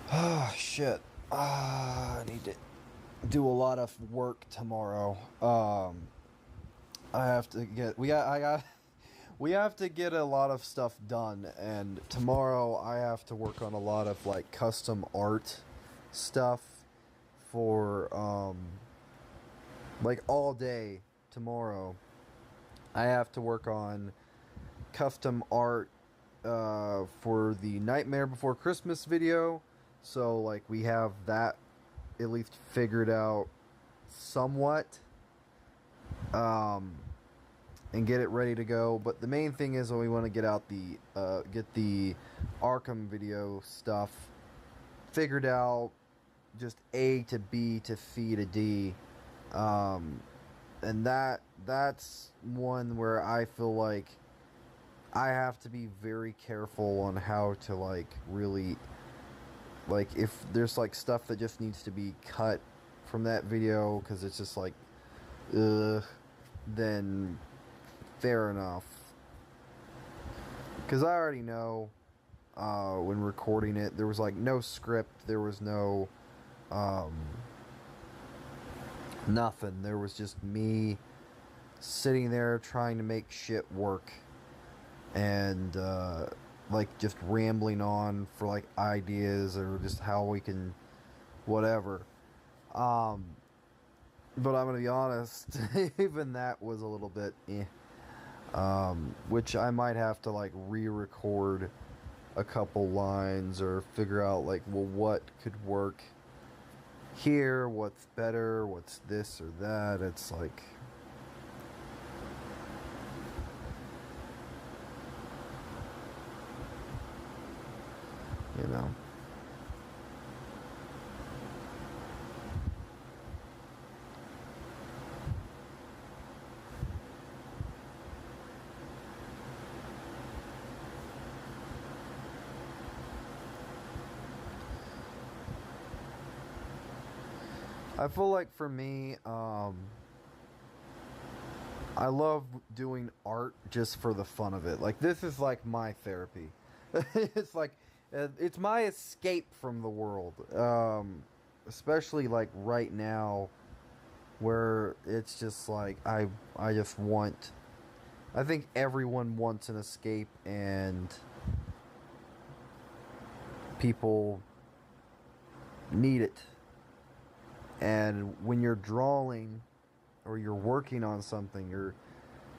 Oh shit. I need to do a lot of work tomorrow. I have to get we have to get a lot of stuff done, and tomorrow I have to work on a lot of like custom art stuff for like all day tomorrow. I have to work on custom art for the Nightmare Before Christmas video. So like we have that at least figured out somewhat, and get it ready to go. But the main thing is we want to get out the Arkham video stuff figured out, just A to B to C to D, and that's one where I feel like I have to be very careful on how to like really, like if there's like stuff that just needs to be cut from that video because it's just like then fair enough, because I already know when recording it there was like no script, there was no nothing, there was just me sitting there trying to make shit work, and like just rambling on for like ideas or just how we can whatever. But I'm gonna be honest, even that was a little bit which I might have to like re-record a couple lines or figure out like, well, what could work here, what's better, what's this or that. It's like, you know. I feel like for me, I love doing art just for the fun of it. Like, this is like my therapy. It's like, it's my escape from the world. Especially like right now, where it's just like, I just want, I think everyone wants an escape, and people need it. And when you're drawing, or you're working on something, you're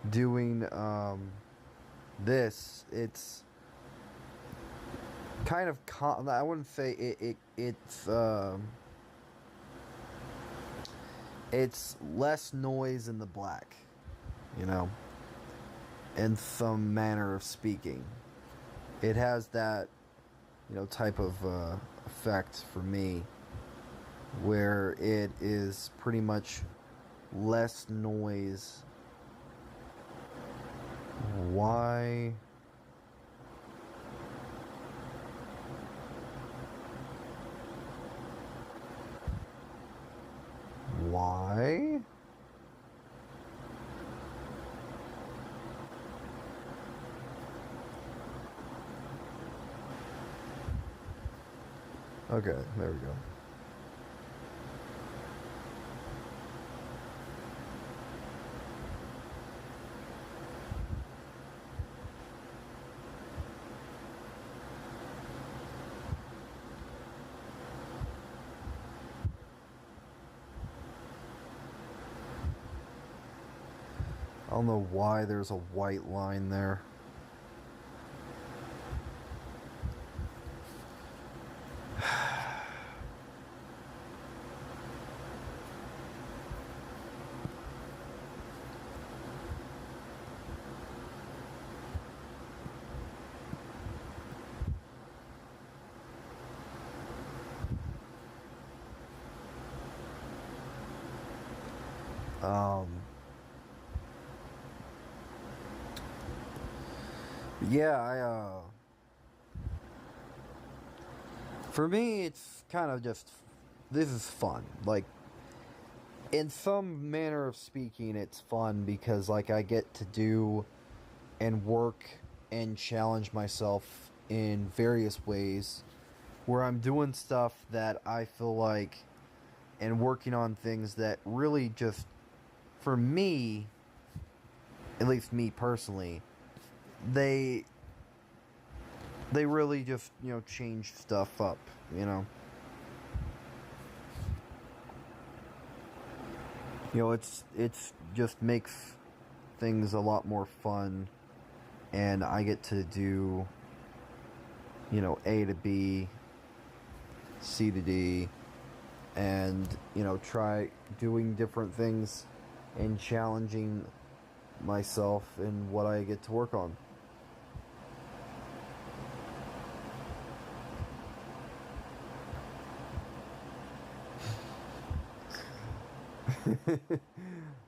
doing this, it's kind of I wouldn't say it's less noise in the black, you know, in some manner of speaking. It has that, you know, type of effect for me, where it is pretty much less noise. Why? Why? Okay, there we go. I don't know why there's a white line there. Yeah, for me, it's kind of just, this is fun. Like, in some manner of speaking, it's fun because, like, I get to do and work and challenge myself in various ways, where I'm doing stuff that I feel like, and working on things that really just, for me, at least me personally, they really just, you know, change stuff up, you know. You know, it's just makes things a lot more fun, and I get to do, you know, A to B, C to D, and, you know, try doing different things and challenging myself in what I get to work on.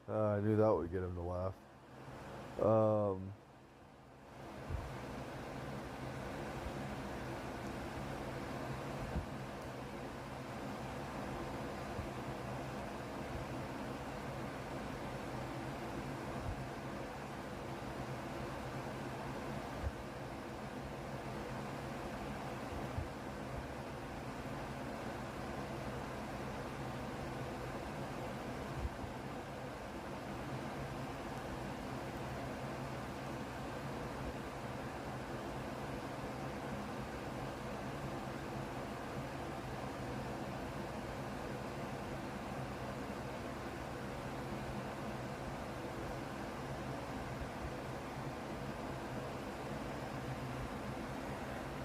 I knew that would get him to laugh.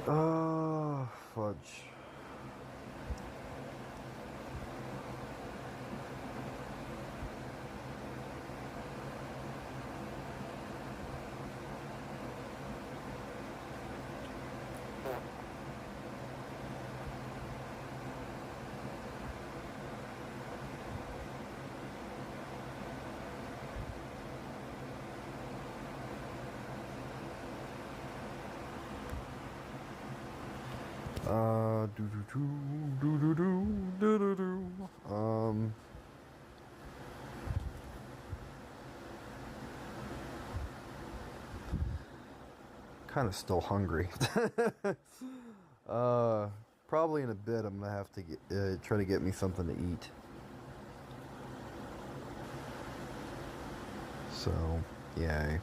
Oh, fudge. kind of still hungry. Probably in a bit I'm gonna have to try to get me something to eat. So, yay.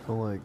Well, like,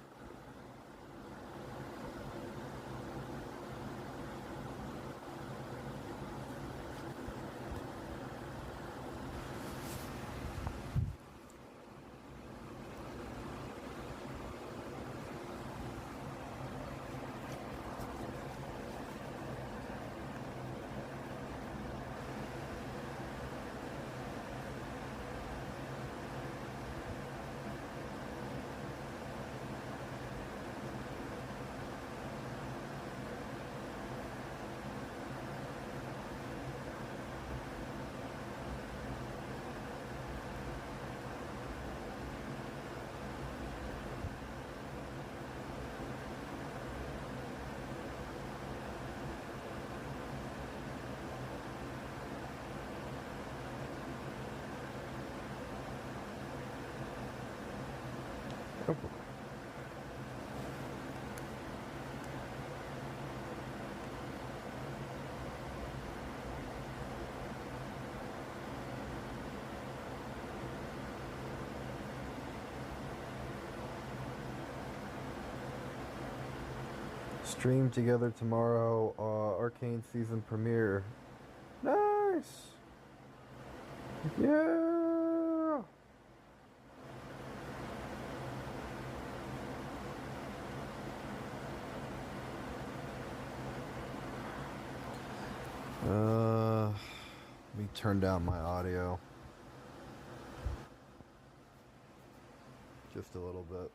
stream together tomorrow, Arcane season premiere. Nice! Yeah! Let me turn down my audio. Just a little bit.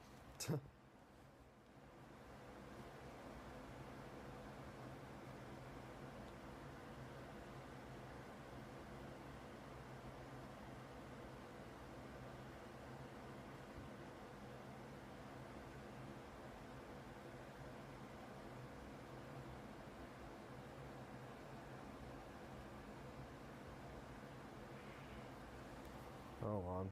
Hold on.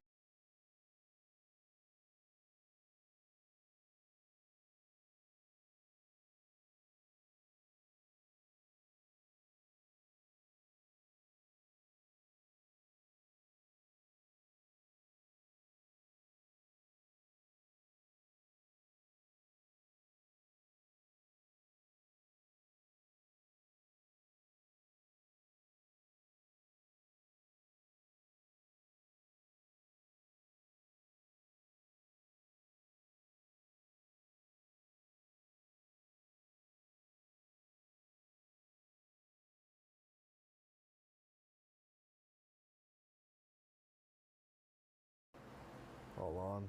Hold on.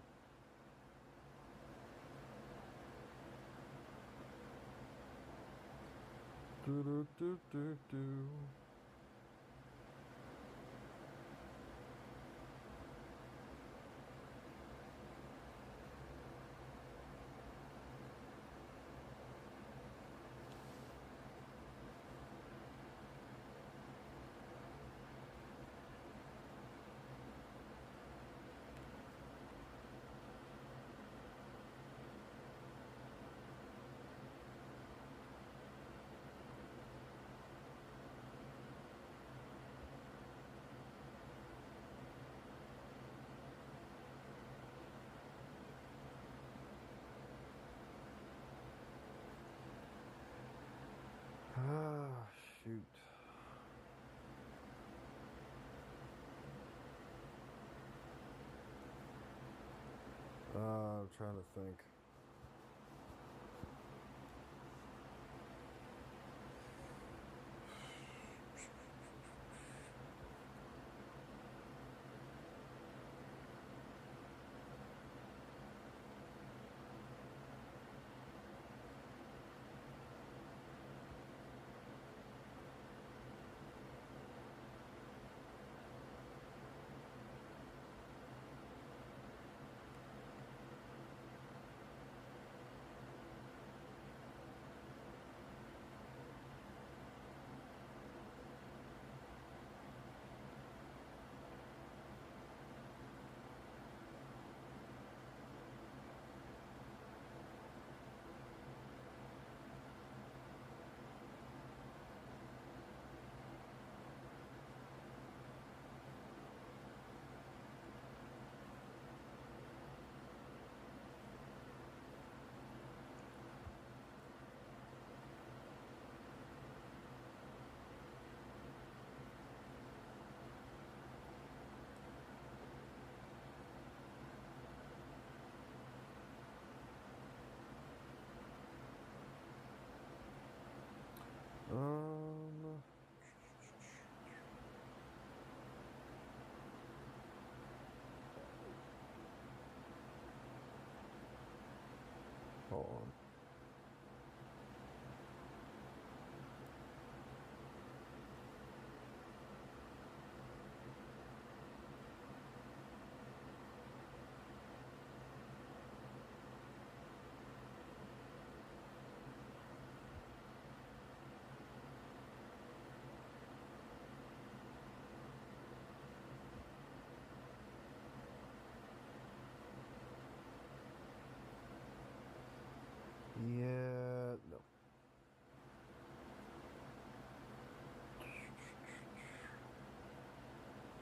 Do do do do do. trying to think. Um, Hold on. Yeah, no.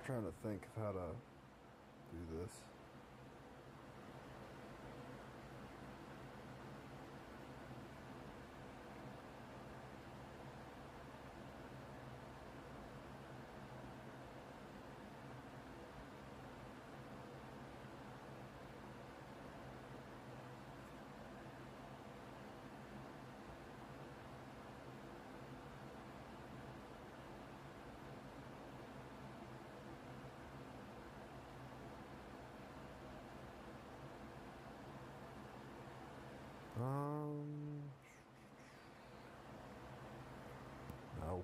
Trying to think of how to do this. No.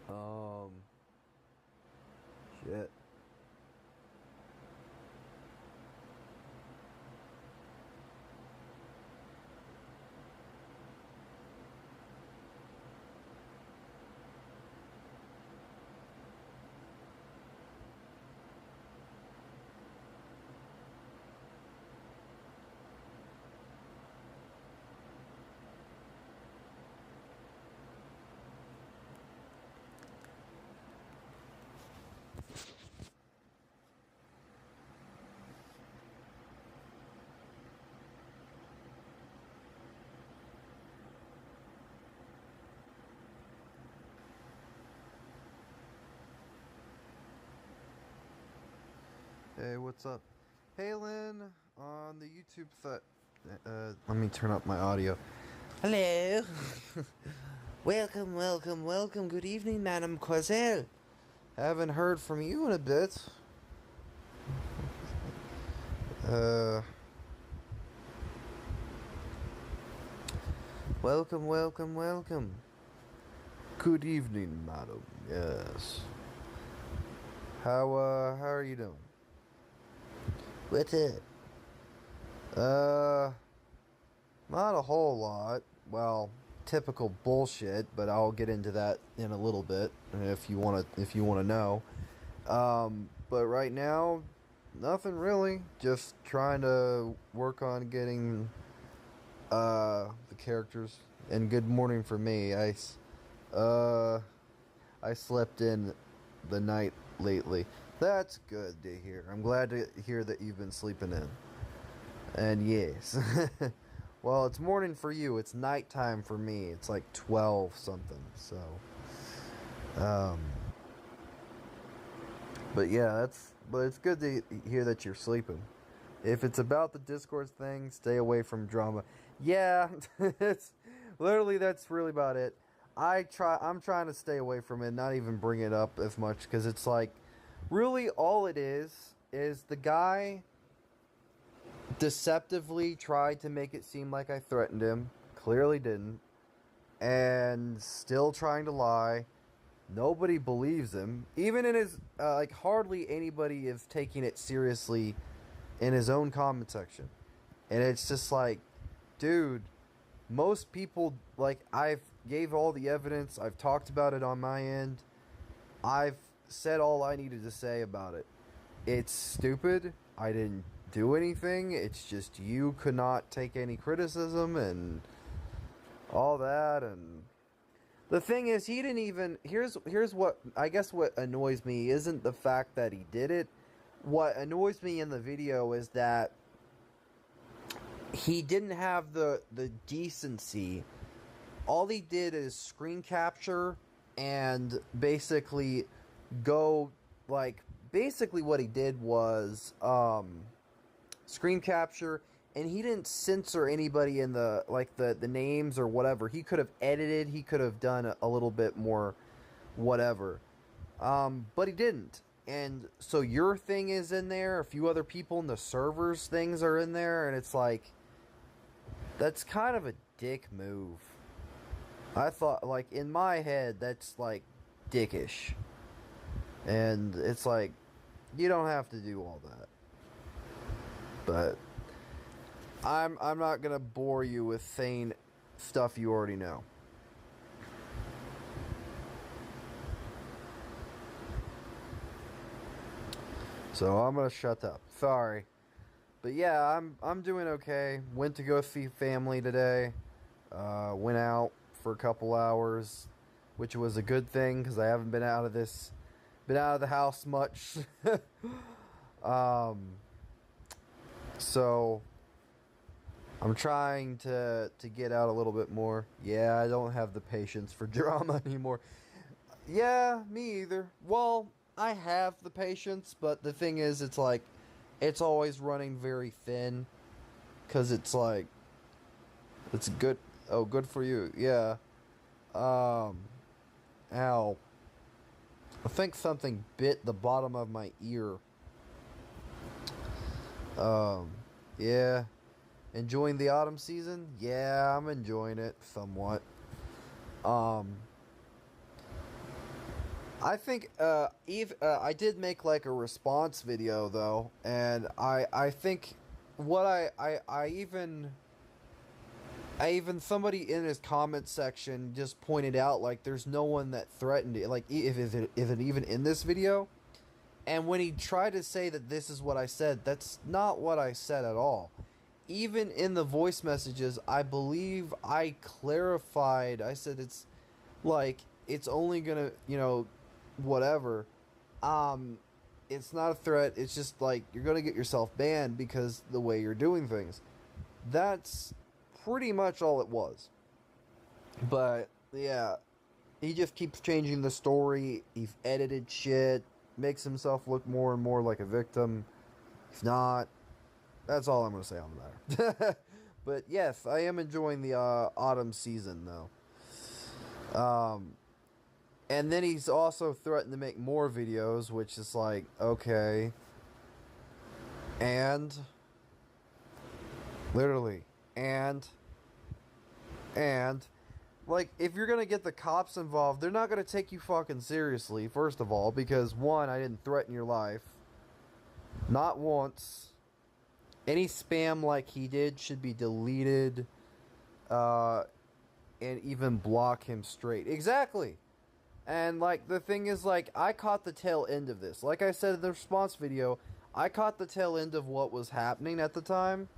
Um, Shit. Hey, what's up? Hey, Lynn, on the YouTube let me turn up my audio. Hello. Welcome, welcome, welcome. Good evening, Mademoiselle. Haven't heard from you in a bit. Welcome, welcome, welcome. Good evening, madam. Yes. How are you doing? What's it? Not a whole lot. Well, typical bullshit, but I'll get into that in a little bit if you wanna know. But right now, nothing really. Just trying to work on getting the characters. And good morning for me. I slept in the night lately. That's good to hear. I'm glad to hear that you've been sleeping in. And yes. Well, it's morning for you. It's nighttime for me. It's like 12 something. So, but yeah, but it's good to hear that you're sleeping. If it's about the Discord thing, stay away from drama. Yeah, it's literally, that's really about it. I'm trying to stay away from it, not even bring it up as much, because it's like, really all it is the guy deceptively tried to make it seem like I threatened him, clearly didn't, and still trying to lie. Nobody believes him. Even in his, like, hardly anybody is taking it seriously in his own comment section. And it's just like, dude, most people, like, I've gave all the evidence, I've talked about it on my end, I've said all I needed to say about it. It's stupid, I didn't do anything, it's just you could not take any criticism and all that. And the thing is, he didn't even, here's what, I guess what annoys me isn't the fact that he did it. What annoys me in the video is that he didn't have the decency. All he did is screen capture and basically go, like, basically what he did was screen capture, and he didn't censor anybody in the, like, the names or whatever. He could have edited, he could have done a little bit more whatever, but he didn't. And so your thing is in there, a few other people in the servers things are in there, and it's like, that's kind of a dick move. I thought, like, in my head, that's, like, dickish. And it's like, you don't have to do all that. But I'm not gonna bore you with saying stuff you already know. So I'm gonna shut up. Sorry. But yeah, I'm doing okay. Went to go see family today. Went out for a couple hours, which was a good thing because I haven't been out of the house much. So I'm trying to get out a little bit more. Yeah, I don't have the patience for drama anymore. Yeah, me either. Well, I have the patience, but the thing is, it's like, it's always running very thin. Because it's like, it's good. Oh, good for you. Yeah. Ow. I think something bit the bottom of my ear. Yeah. Enjoying the autumn season? Yeah, I'm enjoying it somewhat. I think, I did make, like, a response video, though, and I think what I even somebody in his comment section just pointed out, like, there's no one that threatened it, like, if it even in this video, and when he tried to say that this is what I said, that's not what I said at all. Even in the voice messages, I believe I clarified, I said it's, like, it's only gonna, you know, whatever, it's not a threat, it's just like, you're gonna get yourself banned because the way you're doing things. That's pretty much all it was. But yeah, he just keeps changing the story, he's edited shit, makes himself look more and more like a victim. He's not. That's all I'm gonna say on the matter. But yes, I am enjoying the autumn season though. And then he's also threatened to make more videos, which is like, okay. And literally, and like, if you're gonna get the cops involved, they're not gonna take you fucking seriously, first of all, because one, I didn't threaten your life. Not once. Any spam like he did should be deleted, and even block him straight. Exactly. And, like, the thing is, like, I caught the tail end of this. Like I said in the response video, I caught the tail end of what was happening at the time.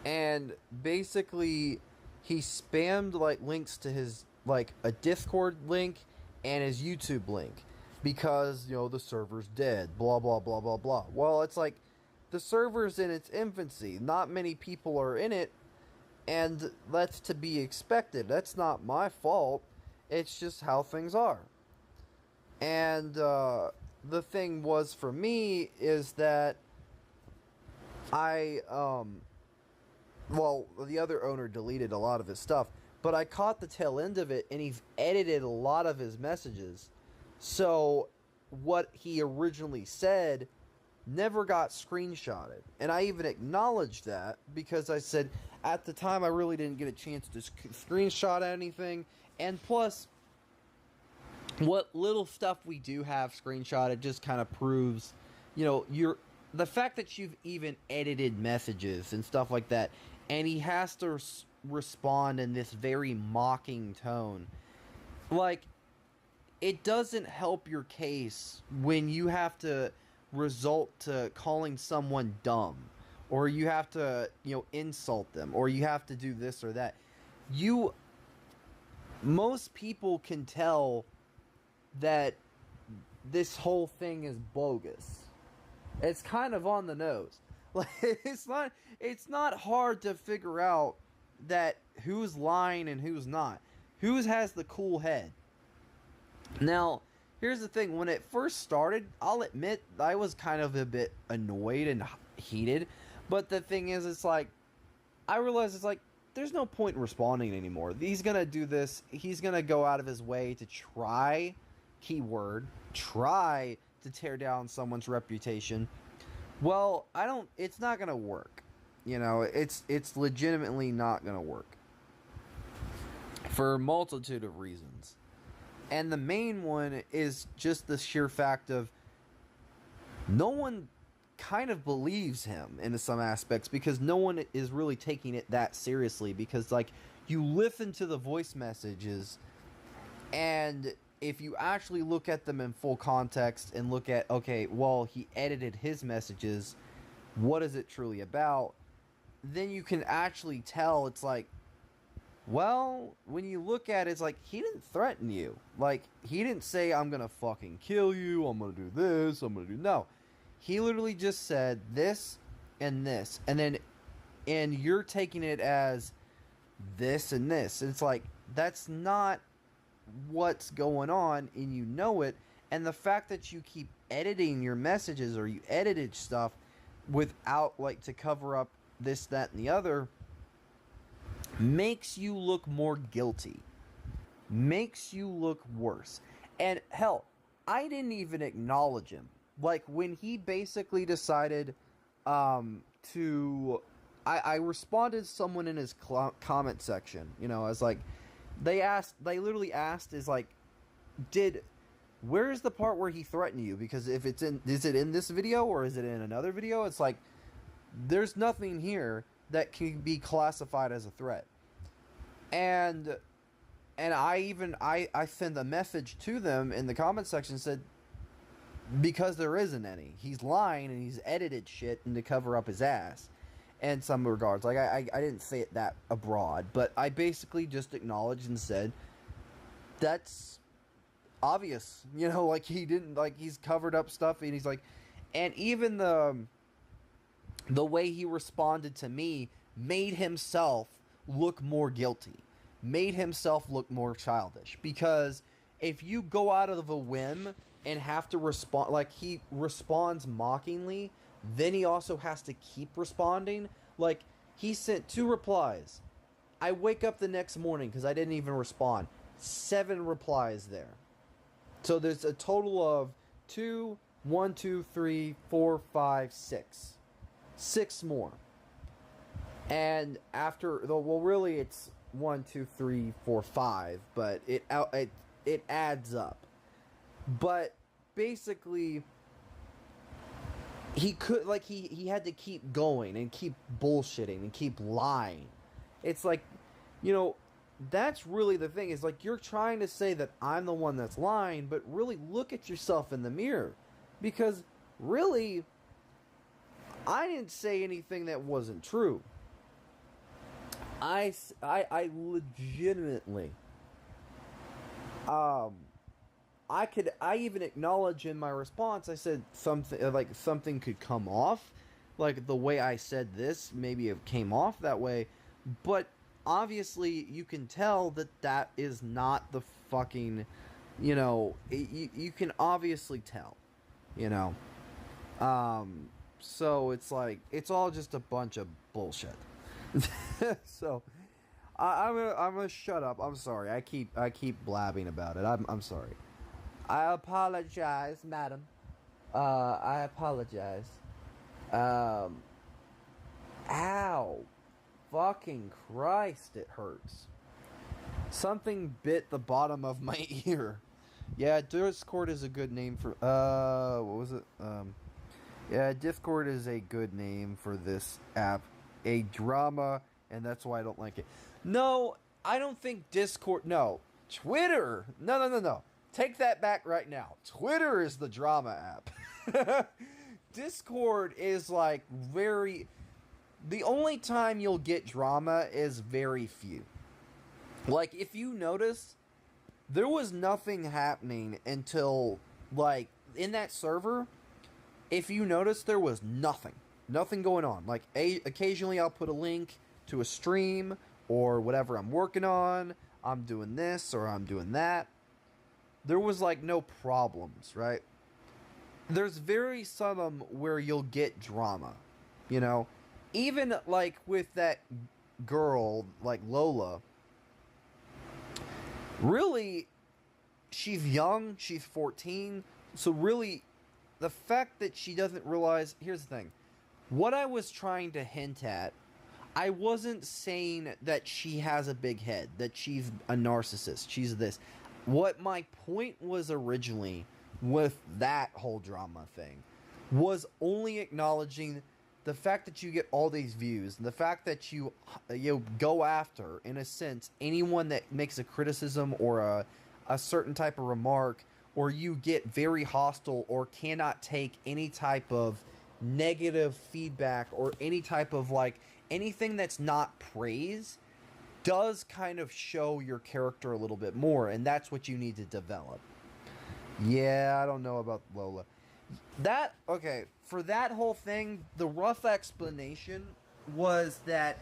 And basically, he spammed like links to his like a Discord link and his YouTube link because the server's dead. Blah blah blah blah blah. Well, it's like the server's in its infancy. Not many people are in it, and that's to be expected. That's not my fault. It's just how things are. And the thing was for me is that well, the other owner deleted a lot of his stuff, but I caught the tail end of it, and he's edited a lot of his messages. So what he originally said never got screenshotted. And I even acknowledged that because I said, at the time, I really didn't get a chance to screenshot anything. And plus, what little stuff we do have screenshotted just kind of proves, the fact that you've even edited messages and stuff like that, and he has to respond in this very mocking tone. Like, it doesn't help your case when you have to resort to calling someone dumb, or you have to, insult them, or you have to do this or that. Most people can tell that this whole thing is bogus. It's kind of on the nose. Like, it's not hard to figure out that who's lying and who's not. Who has the cool head. Now, here's the thing. When it first started, I'll admit I was kind of a bit annoyed and heated. But the thing is, it's like, I realized it's like, there's no point in responding anymore. He's going to do this. He's going to go out of his way to try, keyword, try to tear down someone's reputation. Well, it's not going to work. It's legitimately not going to work. For a multitude of reasons. And the main one is just the sheer fact of no one kind of believes him in some aspects because no one is really taking it that seriously because, like, you listen to the voice messages and if you actually look at them in full context and look at, okay, well, he edited his messages, what is it truly about? Then you can actually tell it's like, well, when you look at it, it's like, he didn't threaten you. Like, he didn't say, I'm gonna fucking kill you, I'm gonna do this, I'm gonna do... No. He literally just said this, and then, and you're taking it as this and this. It's like, that's not what's going on, and you know it, and the fact that you keep editing your messages, or you edited stuff without, like, to cover up this, that, and the other, makes you look more guilty. Makes you look worse. And, hell, I didn't even acknowledge him. Like, when he basically decided to... I responded to someone in his comment section, I was like, they literally asked, is like, where's the part where he threatened you? Because if is it in this video or is it in another video? It's like, there's nothing here that can be classified as a threat. And I sent a message to them in the comment section, said, because there isn't any. He's lying and he's edited shit and to cover up his ass. In some regards. Like, I didn't say it that abroad, but I basically just acknowledged and said, that's obvious. Like, he didn't, like, he's covered up stuff, and he's like, and even the way he responded to me made himself look more guilty. Made himself look more childish. Because if you go out of a whim and have to respond, like, he responds mockingly, then he also has to keep responding. Like, he sent 2 replies. I wake up the next morning because I didn't even respond. 7 replies there. So there's a total of 2, 1, 2, 3, 4, 5, 6. 6 more. And after, well, really it's 1, 2, 3, 4, 5, but it adds up. But basically, he could, like, he had to keep going and keep bullshitting and keep lying. It's like, that's really the thing. Is like, you're trying to say that I'm the one that's lying, but really look at yourself in the mirror. Because, really, I didn't say anything that wasn't true. I legitimately, I even acknowledge in my response, I said something could come off, like the way I said this, maybe it came off that way, but obviously you can tell that that is not the fucking, you can obviously tell, you know, so it's like, it's all just a bunch of bullshit. So, I'm gonna shut up. I'm sorry. I keep blabbing about it. I'm sorry. I apologize, madam. I apologize. Ow. Fucking Christ, it hurts. Something bit the bottom of my ear. Yeah, Discord is a good name for, what was it? Yeah, Discord is a good name for this app. A drama, and that's why I don't like it. No, I don't think Discord, no. Twitter! No. Take that back right now. Twitter is the drama app. Discord is like very... The only time you'll get drama is very few. Like, if you notice, there was nothing happening until, like, in that server, if you notice, there was nothing. Nothing going on. Like, occasionally I'll put a link to a stream, or whatever I'm working on. I'm doing this, or I'm doing that. There was, like, no problems, right? There's very seldom where you'll get drama, you know? Even, like, with that girl, like Lola, really, she's young, she's 14, so really, the fact that she doesn't realize, here's the thing, what I was trying to hint at, I wasn't saying that she has a big head, that she's a narcissist, she's this. What my point was originally with that whole drama thing was only acknowledging the fact that you get all these views, and the fact that you go after, in a sense, anyone that makes a criticism or a certain type of remark, or you get very hostile or cannot take any type of negative feedback or any type of, like, anything that's not praise, does kind of show your character a little bit more, and that's what you need to develop. Yeah, I don't know about Lola. Okay, for that whole thing, the rough explanation was that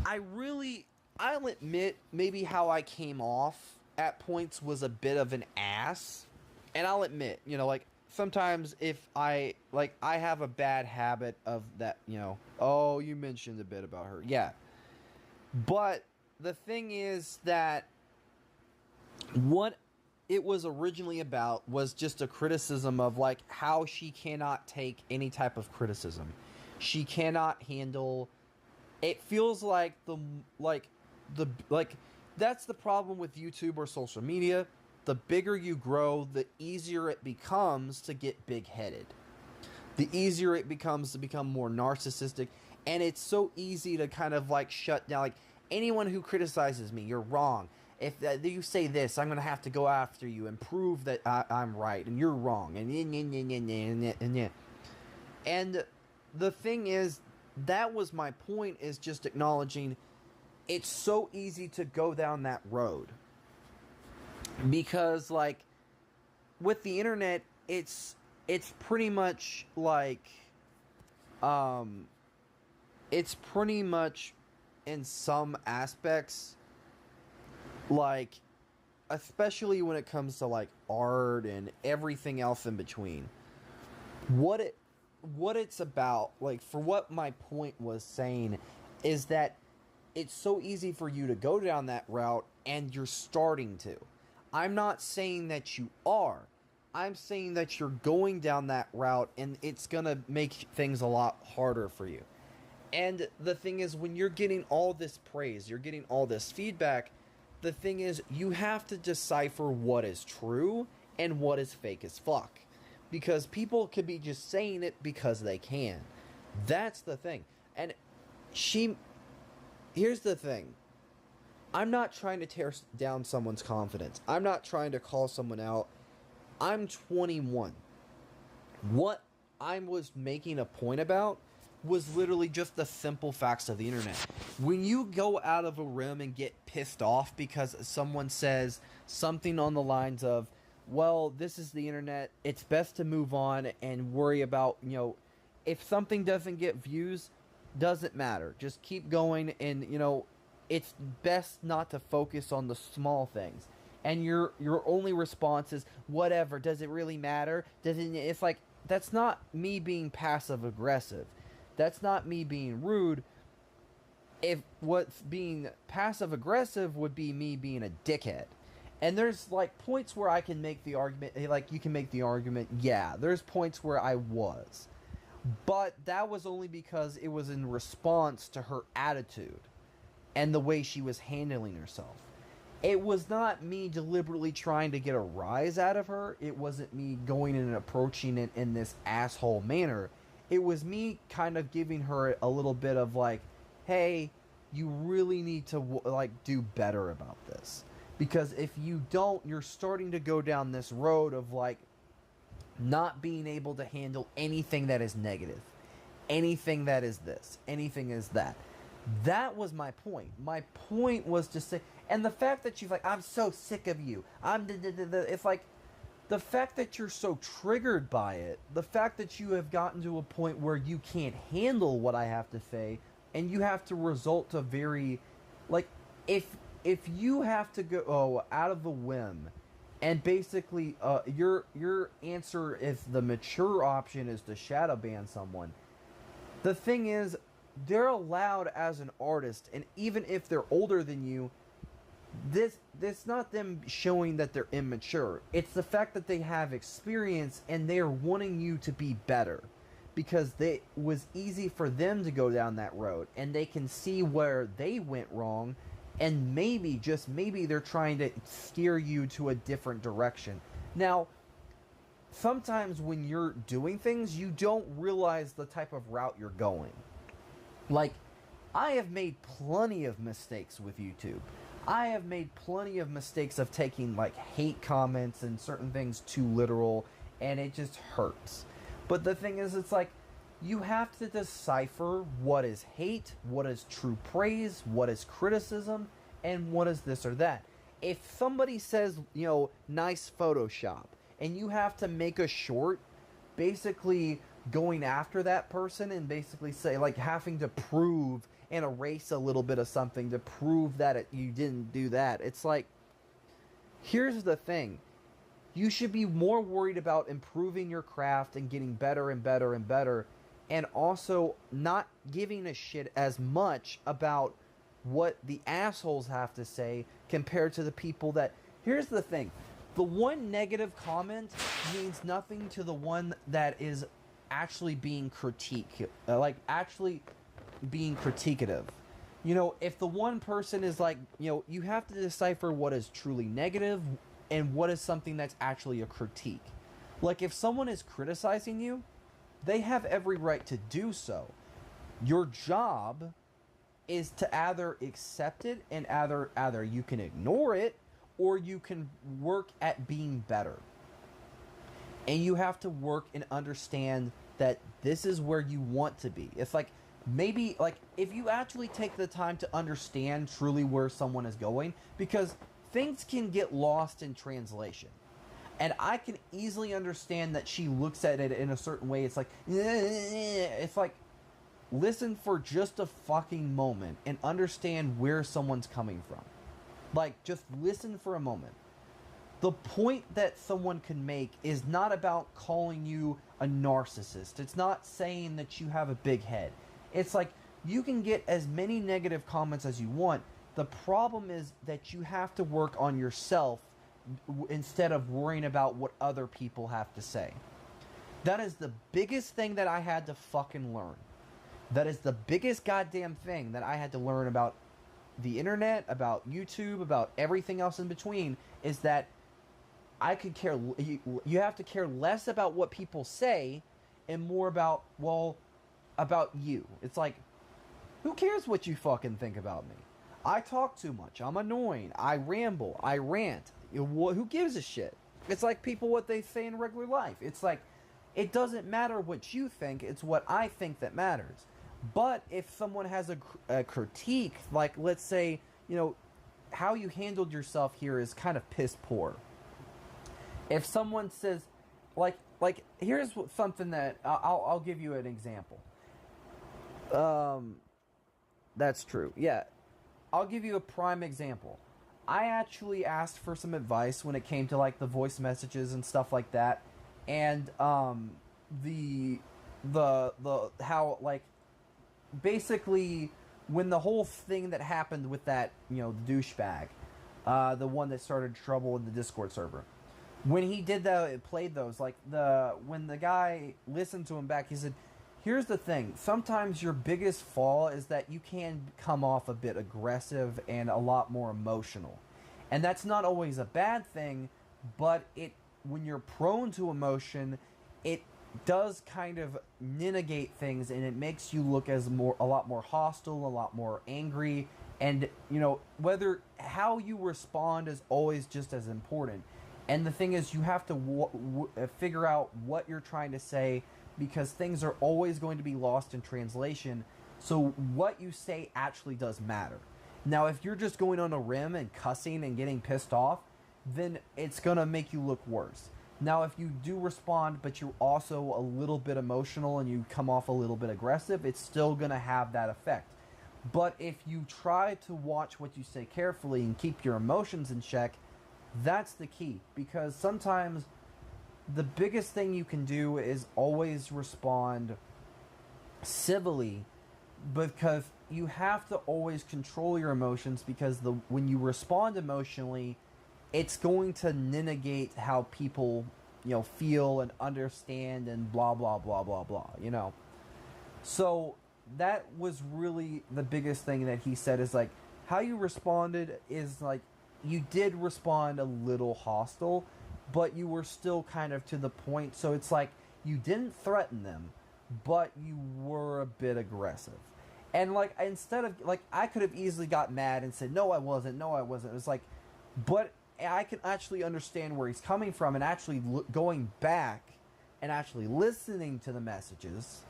I'll admit maybe how I came off at points was a bit of an ass. And I'll admit, like, sometimes if I have a bad habit of that, oh, you mentioned a bit about her. Yeah. But the thing is that what it was originally about was just a criticism of, like, how she cannot take any type of criticism. She cannot handle... It feels like that's the problem with YouTube or social media. The bigger you grow, the easier it becomes to get big-headed. The easier it becomes to become more narcissistic. And it's so easy to kind of, like, shut down. Like, anyone who criticizes me, you're wrong. If you say this, I'm going to have to go after you and prove that I'm right and you're wrong. And the thing is, that was my point, is just acknowledging it's so easy to go down that road. Because, like, with the internet, it's pretty much like, it's pretty much, in some aspects, like, especially when it comes to, like, art and everything else in between, what it's about, like, for what my point was saying, is that it's so easy for you to go down that route, and you're starting to. I'm not saying that you are. I'm saying that you're going down that route, and it's gonna make things a lot harder for you. And the thing is, when you're getting all this praise, you're getting all this feedback, the thing is, you have to decipher what is true and what is fake as fuck. Because people could be just saying it because they can. That's the thing. And here's the thing. I'm not trying to tear down someone's confidence. I'm not trying to call someone out. I'm 21. What I was making a point about was literally just the simple facts of the internet. When you go out of a room and get pissed off because someone says something on the lines of, well, this is the internet, it's best to move on and worry about, if something doesn't get views, doesn't matter. Just keep going, and, it's best not to focus on the small things. And your only response is, whatever, does it really matter? It's like, that's not me being passive aggressive. That's not me being rude. If what's being passive aggressive would be me being a dickhead. And there's like points where I can make the argument, like you can make the argument, yeah, there's points where I was. But that was only because it was in response to her attitude and the way she was handling herself. It was not me deliberately trying to get a rise out of her. It wasn't me going in and approaching it in this asshole manner. It was me kind of giving her a little bit of like, hey, you really need to like do better about this. Because if you don't, you're starting to go down this road of like not being able to handle anything that is negative. Anything that is this. Anything is that. That was my point. My point was to say, and the fact that she's like, I'm so sick of you. It's like, the fact that you're so triggered by it, the fact that you have gotten to a point where you can't handle what I have to say, and you have to resort to very, like, if you have to go out of the whim, and basically your answer, if the mature option is to shadow ban someone, the thing is, they're allowed as an artist, and even if they're older than you, this not them showing that they're immature. It's the fact that they have experience and they're wanting you to be better, because it was easy for them to go down that road, and they can see where they went wrong, and maybe, just maybe, they're trying to steer you to a different direction. Now, sometimes when you're doing things, you don't realize the type of route you're going. Like, I have made plenty of mistakes with YouTube. I have made plenty of mistakes of taking, like, hate comments and certain things too literal, and it just hurts. But the thing is, it's like, you have to decipher what is hate, what is true praise, what is criticism, and what is this or that. If somebody says, nice Photoshop, and you have to make a short, basically going after that person and basically say, like, having to prove and erase a little bit of something to prove that you didn't do that. It's like, here's the thing. You should be more worried about improving your craft and getting better and better and better, and also not giving a shit as much about what the assholes have to say compared to the people that... Here's the thing. The one negative comment means nothing to the one that is actually being actually being critiquative. If the one person is like, you have to decipher what is truly negative and what is something that's actually a critique. Like, if someone is criticizing you, they have every right to do so. Your job is to either accept it, and either you can ignore it, or you can work at being better. And you have to work and understand that this is where you want to be. It's like, maybe, like, if you actually take the time to understand truly where someone is going, because things can get lost in translation. And I can easily understand that she looks at it in a certain way. It's like, listen for just a fucking moment and understand where someone's coming from. Like, just listen for a moment. The point that someone can make is not about calling you a narcissist. It's not saying that you have a big head. It's like, you can get as many negative comments as you want. The problem is that you have to work on yourself instead of worrying about what other people have to say. That is the biggest thing that I had to fucking learn. That is the biggest goddamn thing that I had to learn about the internet, about YouTube, about everything else in between, is that I could care... You have to care less about what people say and more about, about you. It's like, who cares what you fucking think about me? I talk too much. I'm annoying. I ramble. I rant. Who gives a shit? It's like people, what they say in regular life. It's like, it doesn't matter what you think. It's what I think that matters. But if someone has a critique, like let's say, how you handled yourself here is kind of piss poor. If someone says, like here's something that I'll give you an example. That's true. Yeah, I'll give you a prime example. I actually asked for some advice when it came to like the voice messages and stuff like that, and the how like basically when the whole thing that happened with that the douchebag, the one that started trouble in the Discord server, when he did that, it played those like when the guy listened to him back, he said, here's the thing. Sometimes your biggest flaw is that you can come off a bit aggressive and a lot more emotional. And that's not always a bad thing, but when you're prone to emotion, it does kind of negate things, and it makes you look as a lot more hostile, a lot more angry, and whether how you respond is always just as important. And the thing is, you have to figure out what you're trying to say, because things are always going to be lost in translation. So what you say actually does matter. Now, if you're just going on a rim and cussing and getting pissed off, then it's going to make you look worse. Now, if you do respond, but you're also a little bit emotional and you come off a little bit aggressive, it's still going to have that effect. But if you try to watch what you say carefully and keep your emotions in check, that's the key. Because sometimes the biggest thing you can do is always respond civilly, because you have to always control your emotions, because when you respond emotionally, it's going to negate how people feel and understand and blah blah blah blah blah. So that was really the biggest thing that he said, is like how you responded is like you did respond a little hostile, but you were still kind of to the point. So it's like you didn't threaten them, but you were a bit aggressive. And like, instead of like, I could have easily got mad and said, no, I wasn't. It was like, but I can actually understand where he's coming from, and actually going back and actually listening to the messages.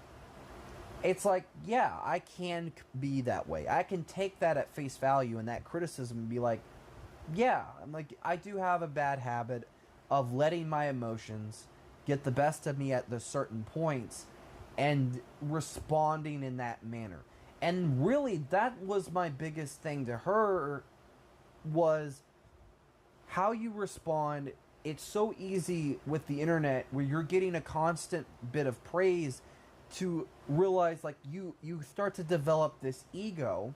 It's like, yeah, I can be that way. I can take that at face value and that criticism and be like, yeah, I'm like, I do have a bad habit of letting my emotions get the best of me at the certain points and responding in that manner. And really, that was my biggest thing to her, was how you respond. It's so easy with the internet, where you're getting a constant bit of praise, to realize like you start to develop this ego.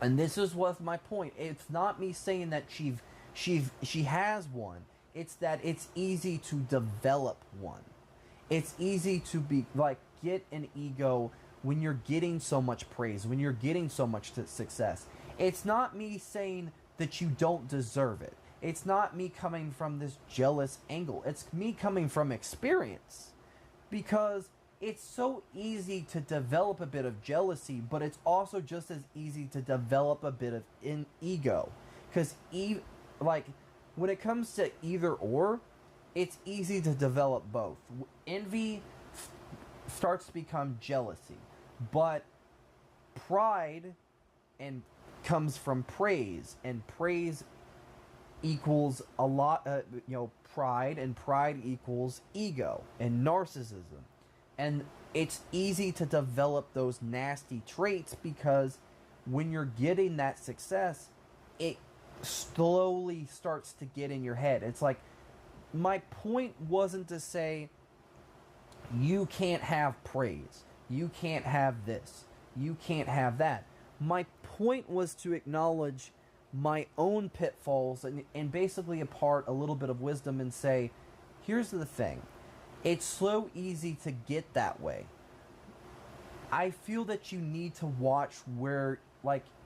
And this is what's my point. It's not me saying that she has one. It's that it's easy to develop one. It's easy to be like get an ego when you're getting so much praise, when you're getting so much success. It's not me saying that you don't deserve it. It's not me coming from this jealous angle. It's me coming from experience. Because it's so easy to develop a bit of jealousy, but it's also just as easy to develop a bit of ego. Because like when it comes to either or, it's easy to develop both. Envy starts to become jealousy, but pride comes from praise, and praise equals a lot. Pride, and pride equals ego and narcissism. And it's easy to develop those nasty traits, because when you're getting that success, it slowly starts to get in your head. It's like, my point wasn't to say you can't have praise, you can't have this, you can't have that. My point was to acknowledge my own pitfalls and basically impart a little bit of wisdom and say, here's the thing. It's so easy to get that way. I feel that you need to watch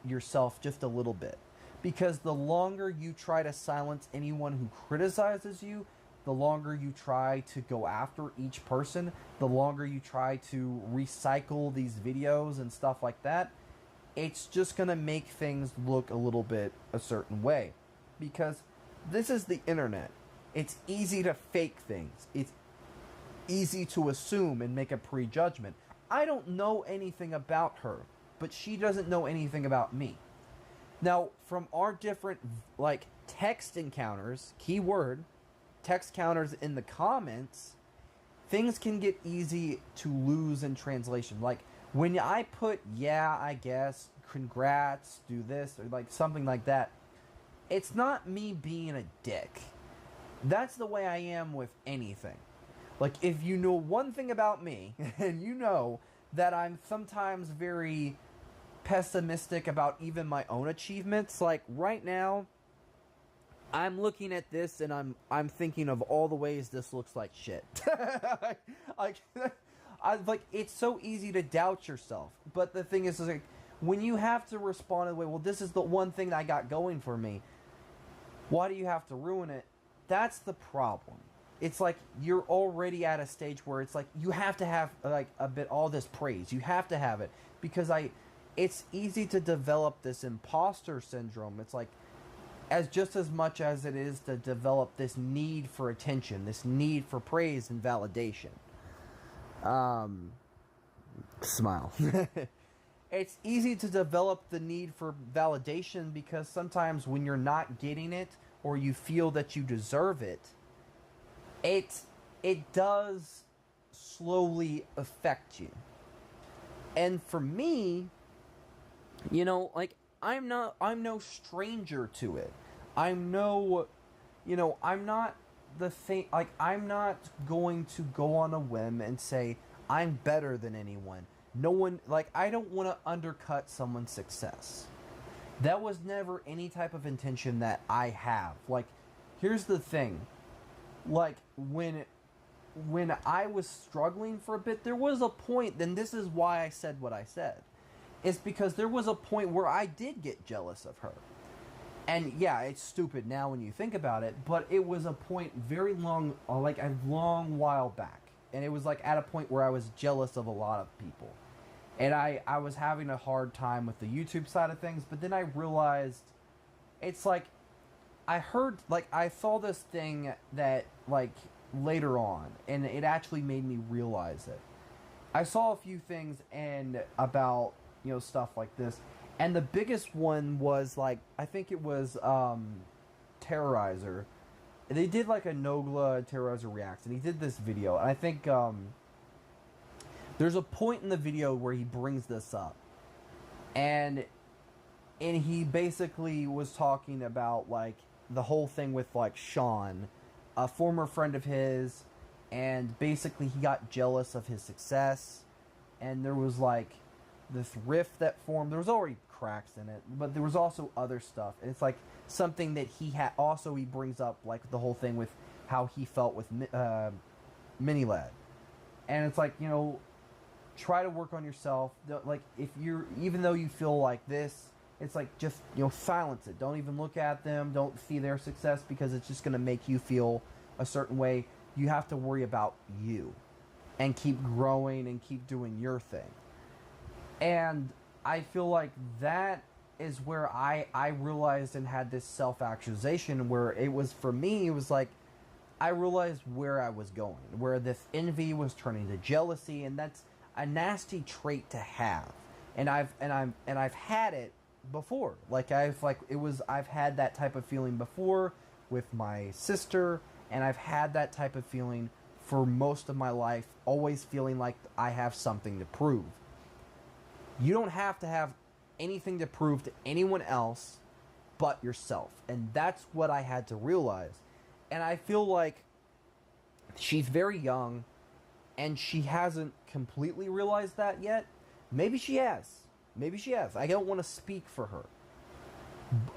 yourself just a little bit. Because the longer you try to silence anyone who criticizes you, the longer you try to go after each person, the longer you try to recycle these videos and stuff like that, it's just going to make things look a little bit a certain way. Because this is the internet. It's easy to fake things. It's easy to assume and make a prejudgment. I don't know anything about her, but she doesn't know anything about me. Now, from our different, like, text encounters, keyword, text counters in the comments, things can get easy to lose in translation. Like, when I put, yeah, I guess, congrats, do this, or, like, something like that, it's not me being a dick. That's the way I am with anything. Like, if you know one thing about me, and you know that I'm sometimes very pessimistic about even my own achievements, like, right now, I'm looking at this and I'm thinking of all the ways this looks like shit. like, it's so easy to doubt yourself. But the thing is, like, when you have to respond in the way, well, this is the one thing that I got going for me, why do you have to ruin it? That's the problem. It's like you're already at a stage where it's like you have to have, like, a bit all this praise. You have to have it because it's easy to develop this imposter syndrome. It's like as much as it is to develop this need for attention, this need for praise and validation. Smile. It's easy to develop the need for validation because sometimes when you're not getting it or you feel that you deserve it, it does slowly affect you. And for me, you know, like, I'm no stranger to it. I'm not going to go on a whim and say I'm better than anyone. No one, like, I don't want to undercut someone's success. That was never any type of intention that I have. Like, here's the thing. Like, when I was struggling for a bit, there was a point, and this is why I said what I said. It's because there was a point where I did get jealous of her. And yeah, it's stupid now when you think about it, but it was a point very long, like a long while back. And it was like at a point where I was jealous of a lot of people. And I was having a hard time with the YouTube side of things, but then I realized it's like I saw this thing that, like, later on, and it actually made me realize it. I saw a few things and about, you know, stuff like this, and the biggest one was, like, I think it was Terrorizer. They did like a Nogla Terrorizer Reacts, and he did this video, and I think there's a point in the video where he brings this up, and he basically was talking about, like, the whole thing with, like, Sean, a former friend of his, and basically he got jealous of his success, and there was, like, this rift that formed. There was already cracks in it, but there was also other stuff, and it's, like, something that he brings up, like, the whole thing with how he felt with Minilad, and it's like, you know, try to work on yourself. Like, even though you feel like this, it's like, just, you know, silence it. Don't even look at them. Don't see their success because it's just going to make you feel a certain way. You have to worry about you and keep growing and keep doing your thing. And I feel like that is where I realized and had this self-actualization where it was, for me, it was like, I realized where I was going, where this envy was turning to jealousy, and that's a nasty trait to have. And I've had it before. Like, I've had that type of feeling before with my sister, and I've had that type of feeling for most of my life, always feeling like I have something to prove. You don't have to have anything to prove to anyone else but yourself. And that's what I had to realize. And I feel like she's very young, and she hasn't completely realized that yet. Maybe she has. I don't want to speak for her.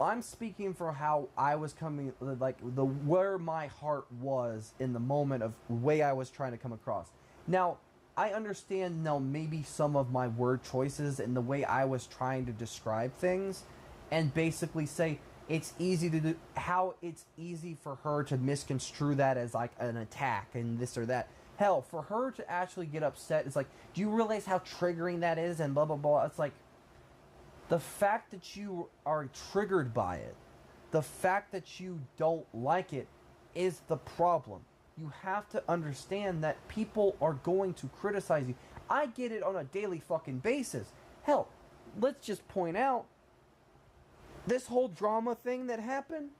I'm speaking for how I was coming, like, where my heart was in the moment of the way I was trying to come across. Now, I understand now maybe some of my word choices and the way I was trying to describe things, and basically say it's easy to do, how it's easy for her to misconstrue that as, like, an attack and this or that. Hell, for her to actually get upset, it's like, do you realize how triggering that is, and blah, blah, blah. It's like, the fact that you are triggered by it, the fact that you don't like it, is the problem. You have to understand that people are going to criticize you. I get it on a daily fucking basis. Hell, let's just point out this whole drama thing that happened.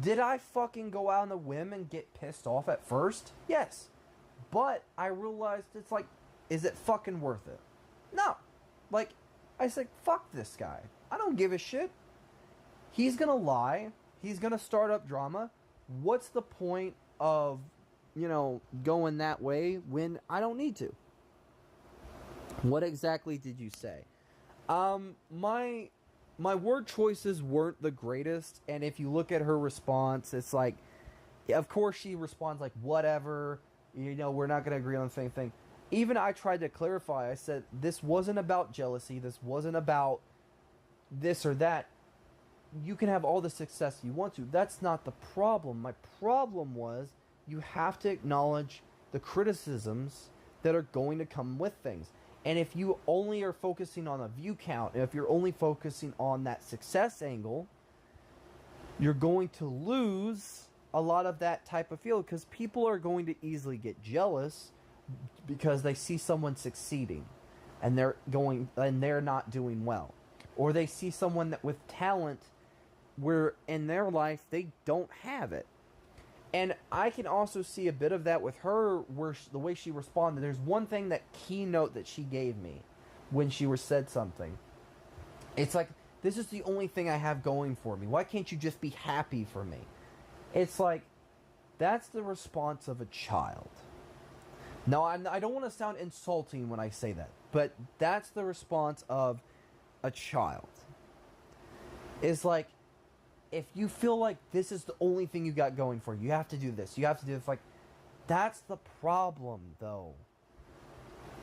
Did I fucking go out on a whim and get pissed off at first? Yes. But I realized it's like, is it fucking worth it? No. Like, I said, fuck this guy. I don't give a shit. He's gonna lie. He's gonna start up drama. What's the point of, going that way when I don't need to? What exactly did you say? My word choices weren't the greatest, and if you look at her response, it's like, of course she responds like, whatever, we're not going to agree on the same thing. Even I tried to clarify, I said, this wasn't about jealousy, this wasn't about this or that. You can have all the success you want to. That's not the problem. My problem was, you have to acknowledge the criticisms that are going to come with things. And if you only are focusing on a view count, if you're only focusing on that success angle, you're going to lose a lot of that type of feel, because people are going to easily get jealous because they see someone succeeding and they're not doing well, or they see someone that with talent where in their life they don't have it. And I can also see a bit of that with her, where the way she responded. There's one thing, that keynote that she gave me when she said something. It's like, this is the only thing I have going for me. Why can't you just be happy for me? It's like, that's the response of a child. Now, I don't want to sound insulting when I say that, but that's the response of a child. It's like, if you feel like this is the only thing you got going for you, you have to do this, you have to do this, like, that's the problem, though.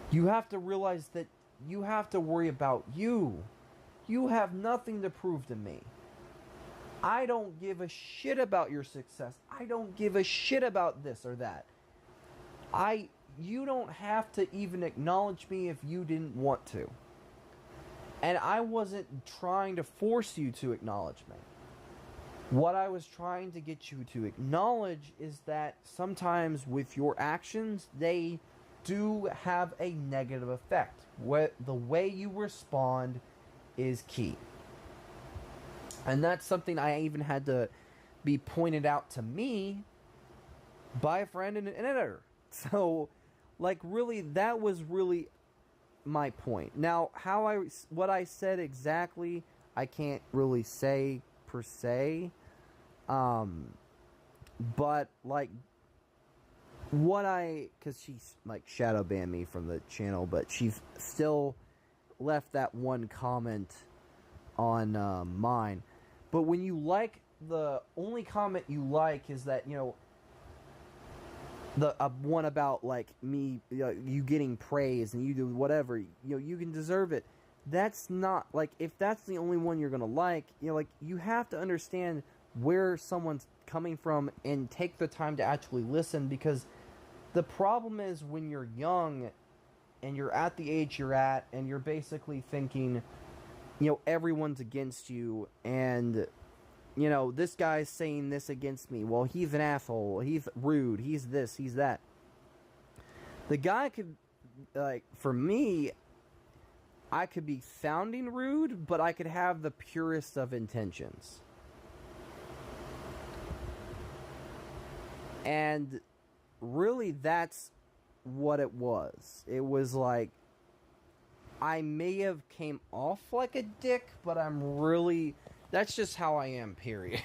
You have to realize that you have to worry about you. You have nothing to prove to me. I don't give a shit about your success. I don't give a shit about this or that. You don't have to even acknowledge me if you didn't want to. And I wasn't trying to force you to acknowledge me. What I was trying to get you to acknowledge is that sometimes with your actions, they do have a negative effect. The way you respond is key. And that's something I even had to be pointed out to me by a friend and an editor. So, like, really, that was really my point. Now, what I said exactly, I can't really say per se, but like because she's like shadow banned me from the channel, but she's still left that one comment on mine. But when you like, the only comment you like is that, the one about like me, you getting praise and you do whatever, you can deserve it. That's not, like, if that's the only one you're gonna like, you have to understand where someone's coming from and take the time to actually listen, because the problem is when you're young and you're at the age you're at and you're basically thinking, everyone's against you, and this guy's saying this against me, well, he's an asshole, he's rude, he's this, he's that. The guy could, like, for me, I could be sounding rude, but I could have the purest of intentions. And really, that's what it was. It was like, I may have came off like a dick, but that's just how I am, period.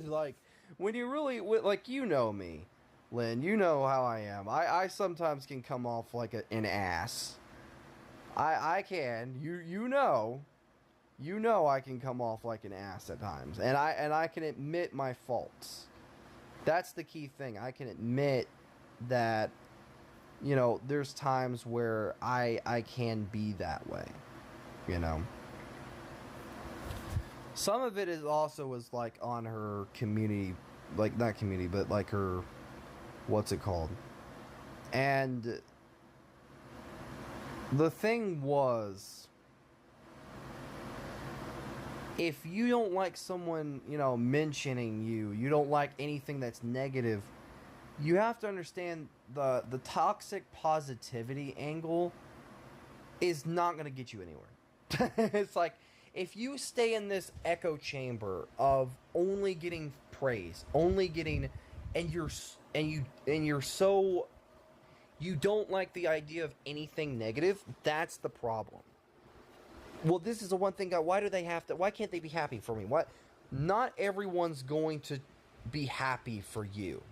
Like, when you really, like, me, Lynn, you know how I am. I sometimes can come off like an ass. I can. You know I can come off like an ass at times, and I can admit my faults. That's the key thing. I can admit that, there's times where I can be that way, Some of it is also was like on her community, like not community, but like her, what's it called? And the thing was, if you don't like someone, mentioning you don't like anything that's negative, you have to understand the toxic positivity angle is not going to get you anywhere. It's like, if you stay in this echo chamber of only getting praise, only getting, and you're so, you don't like the idea of anything negative, that's the problem. Well, this is the one thing. Why can't they be happy for me? What? Not everyone's going to be happy for you.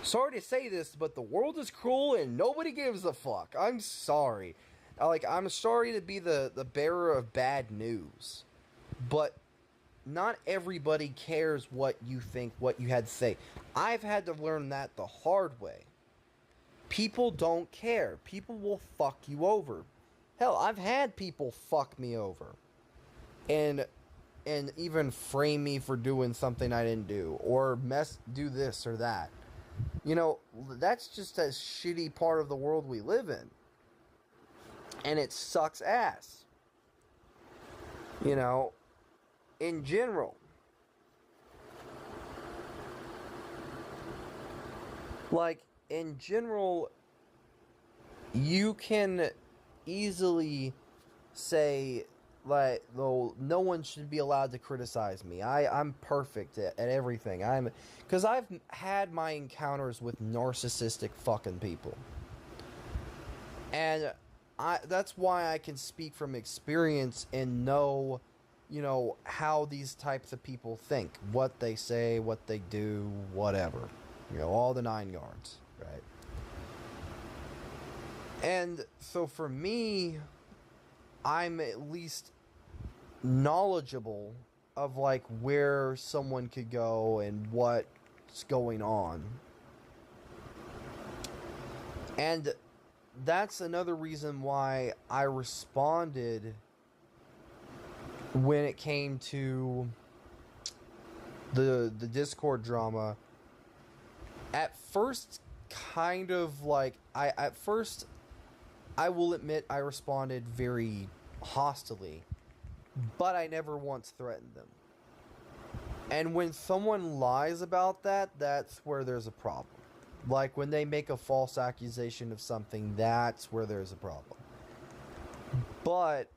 Sorry to say this, but the world is cruel and nobody gives a fuck. I'm sorry. I'm sorry to be the bearer of bad news. But not everybody cares what you think, what you had to say. I've had to learn that the hard way. People don't care. People will fuck you over. Hell, I've had people fuck me over. And even frame me for doing something I didn't do. Or do this or that. You know, that's just a shitty part of the world we live in. And it sucks ass. You know, in general. Like, in general, you can easily say, like, no one should be allowed to criticize me. I'm perfect at everything. Because I've had my encounters with narcissistic fucking people. And that's why I can speak from experience and know, you know, how these types of people think. What they say, what they do, whatever. You know, all the 9 yards, right? And so for me, I'm at least knowledgeable of, like, where someone could go and what's going on. And that's another reason why I responded when it came to the Discord drama. At first, kind of like, I will admit I responded very hostilely, but I never once threatened them. And when someone lies about that, that's where there's a problem. Like, when they make a false accusation of something, that's where there's a problem. But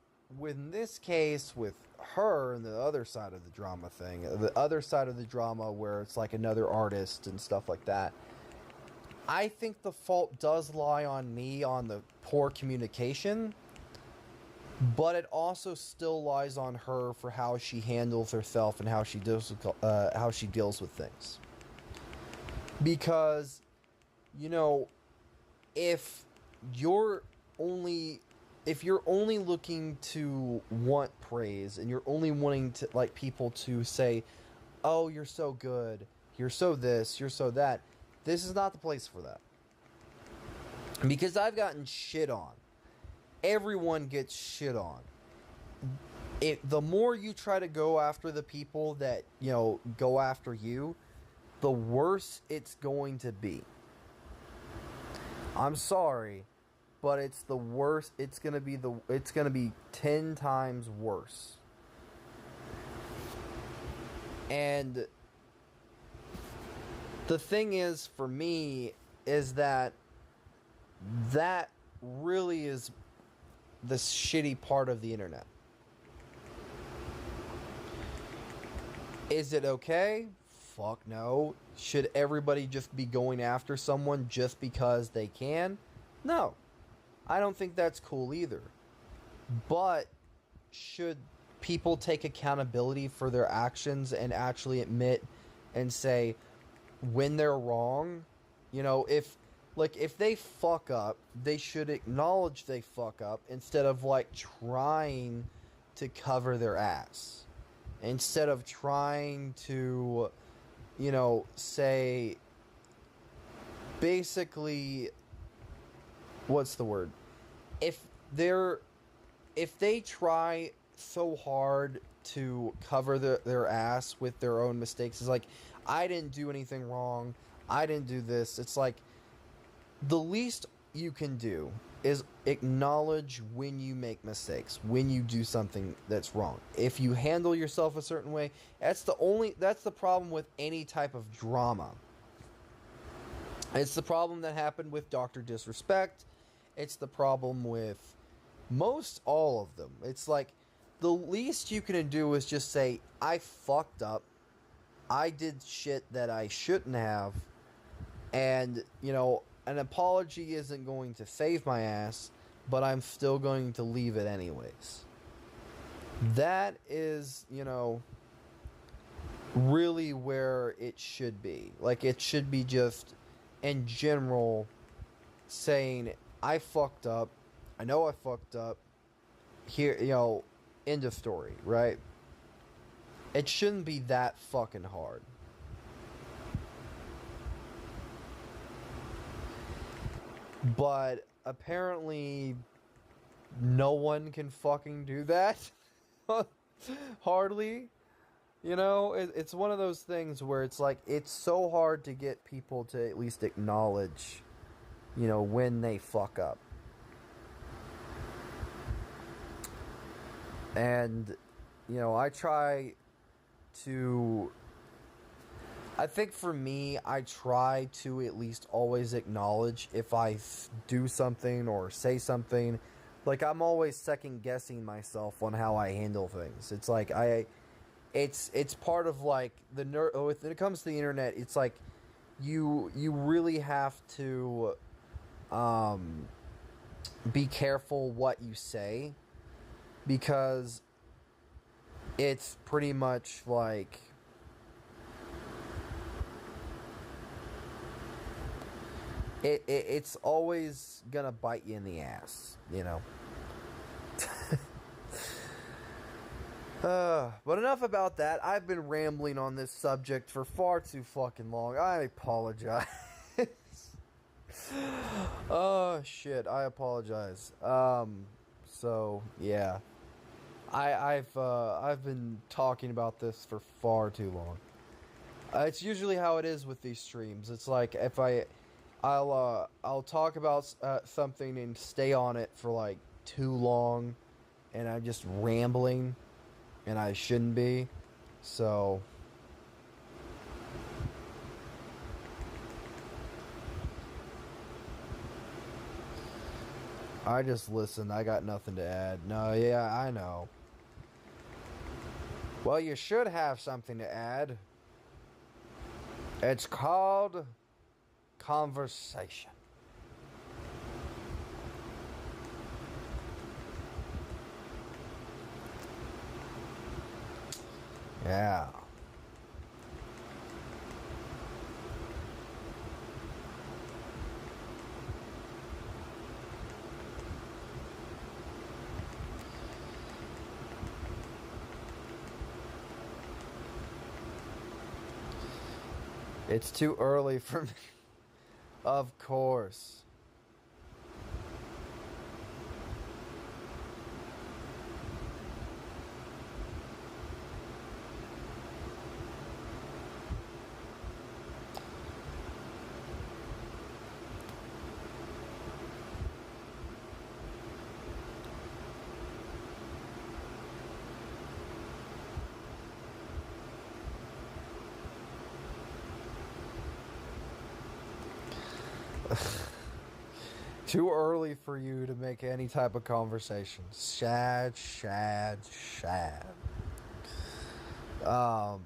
in this case, with her and the other side of the drama thing, the other side of the drama where it's like another artist and stuff like that, I think the fault does lie on me on the poor communication, but it also still lies on her for how she handles herself and how she deals with things. Because, you know, if you're only looking to want praise and you're only wanting to, like, people to say, "Oh, you're so good, you're so this, you're so that," this is not the place for that. Because I've gotten shit on. Everyone gets shit on. The more you try to go after the people that, you know, go after you, the worse it's going to be. I'm sorry, but it's the worst. It's gonna be 10 times worse. And the thing is, for me, is that really is the shitty part of the internet. Is it okay? Fuck no. Should everybody just be going after someone just because they can? No. I don't think that's cool either. But should people take accountability for their actions and actually admit and say when they're wrong? You know, if they fuck up, they should acknowledge they fuck up instead of, like, trying to cover their ass. Instead of trying to, you know, say, basically, what's the word? If they try so hard to cover their ass with their own mistakes, it's like, I didn't do anything wrong, I didn't do this. It's like, the least you can do is acknowledge when you make mistakes, when you do something that's wrong. If you handle yourself a certain way, that's the problem with any type of drama. It's the problem that happened with Dr. Disrespect. It's the problem with, Most all of them. It's like the least you can do is just say, I fucked up. I did shit that I shouldn't have. And, you know, an apology isn't going to save my ass, but I'm still going to leave it anyways. That is, you know, really where it should be. Like, it should be just, in general, saying, I fucked up. I know I fucked up. Here, you know, end of story, right? It shouldn't be that fucking hard. But apparently no one can fucking do that. Hardly. You know, it's one of those things where it's like, it's so hard to get people to at least acknowledge, you know, when they fuck up. And, you know, I try to... I think for me, I try to at least always acknowledge if I do something or say something. Like, I'm always second guessing myself on how I handle things. It's like, it's part of like when it comes to the internet, it's like you really have to be careful what you say, because it's pretty much like it's always gonna bite you in the ass, you know. But enough about that. I've been rambling on this subject for far too fucking long. I apologize. Oh shit, I apologize. So yeah, I've been talking about this for far too long. It's usually how it is with these streams. It's like if I'll talk about something and stay on it for like too long, and I'm just rambling, and I shouldn't be. So I just listen. I got nothing to add. No, yeah, I know. Well, you should have something to add. It's called conversation. Yeah. It's too early for me. Of course. Too early for you to make any type of conversation. Shad. I'm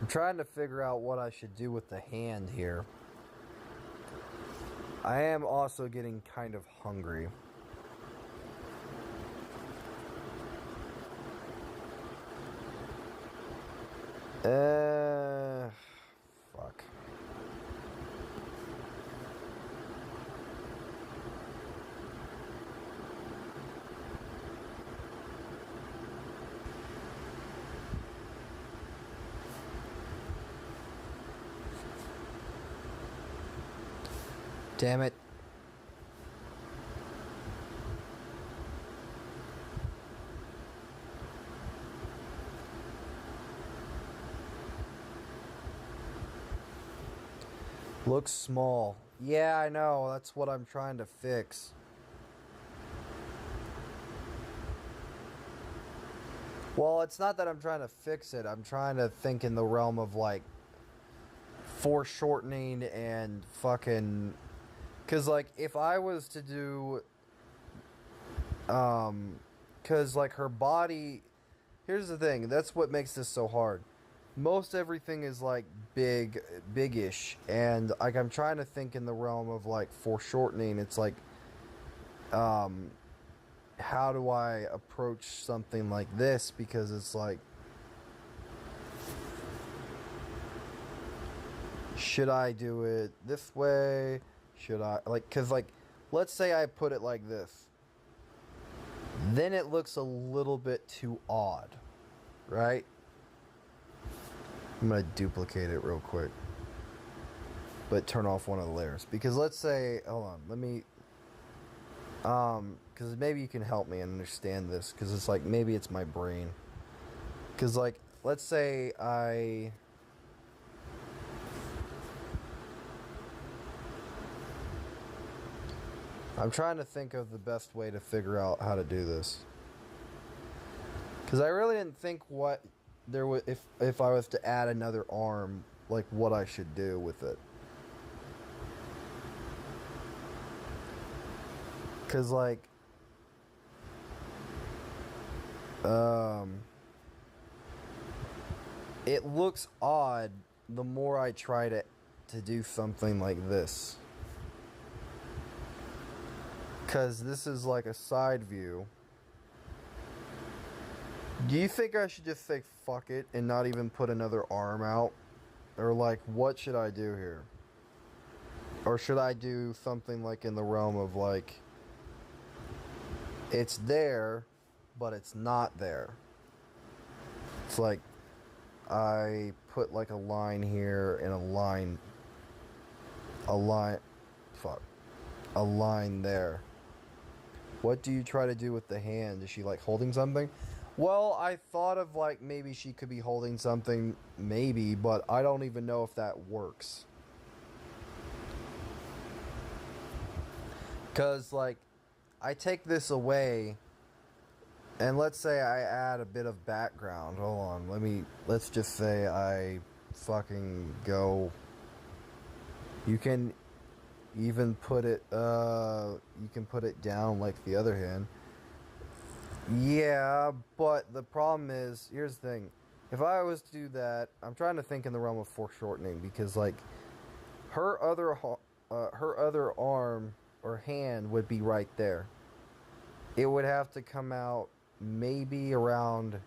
trying to figure out what I should do with the hand here. I am also getting kind of hungry. Fuck. Damn it. Looks small. Yeah, I know. That's what I'm trying to fix. Well, it's not that I'm trying to fix it. I'm trying to think in the realm of like foreshortening and fucking. Because, like, if I was to do. Because, like, her body. Here's the thing. That's what makes this so hard. Most everything is, like, big-ish. And, like, I'm trying to think in the realm of, like, foreshortening. It's like. How do I approach something like this? Because it's like. Should I do it this way? Should I, like, because, like, let's say I put it like this. Then it looks a little bit too odd, right? I'm going to duplicate it real quick. But turn off one of the layers. Because let's say, hold on, let me, because maybe you can help me understand this. Because it's like, maybe it's my brain. Because, like, let's say I'm trying to think of the best way to figure out how to do this. Because I really didn't think what there was, if I was to add another arm, like what I should do with it. Because, like, it looks odd the more I try to do something like this. Because this is like a side view. Do you think I should just say fuck it and not even put another arm out? Or like, what should I do here? Or should I do something like in the realm of like, it's there, but it's not there. It's like, I put like a line here and a line there. What do you try to do with the hand? Is she like holding something? Well, I thought of like maybe she could be holding something, maybe, but I don't even know if that works. Because like, I take this away, and let's say I add a bit of background. Hold on, let's just say I fucking go. You can even put it, you can put it down like the other hand. Yeah, but the problem is, here's the thing. If I was to do that, I'm trying to think in the realm of foreshortening, because like, her other arm or hand would be right there. It would have to come out maybe around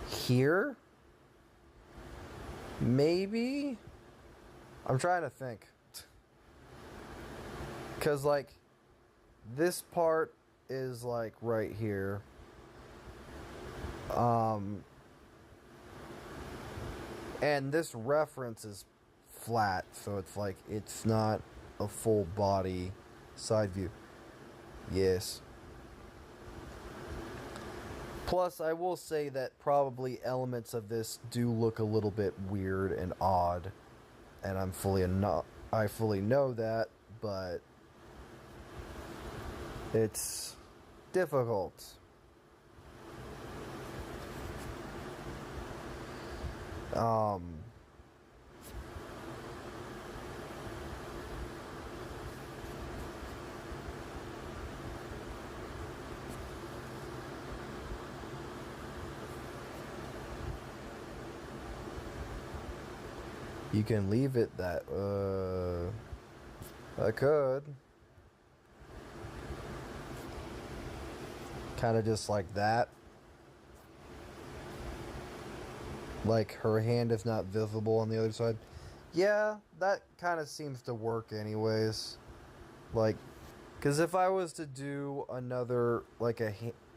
here? Maybe? I'm trying to think. Because, like, this part is, like, right here. And this reference is flat, so it's like, it's not a full body side view. Yes. Plus, I will say that probably elements of this do look a little bit weird and odd. And I fully know that, but it's difficult. You can leave it that, I could. Kind of just like that. Like her hand is not visible on the other side. Yeah, that kind of seems to work anyways. Like, because if I was to do another, like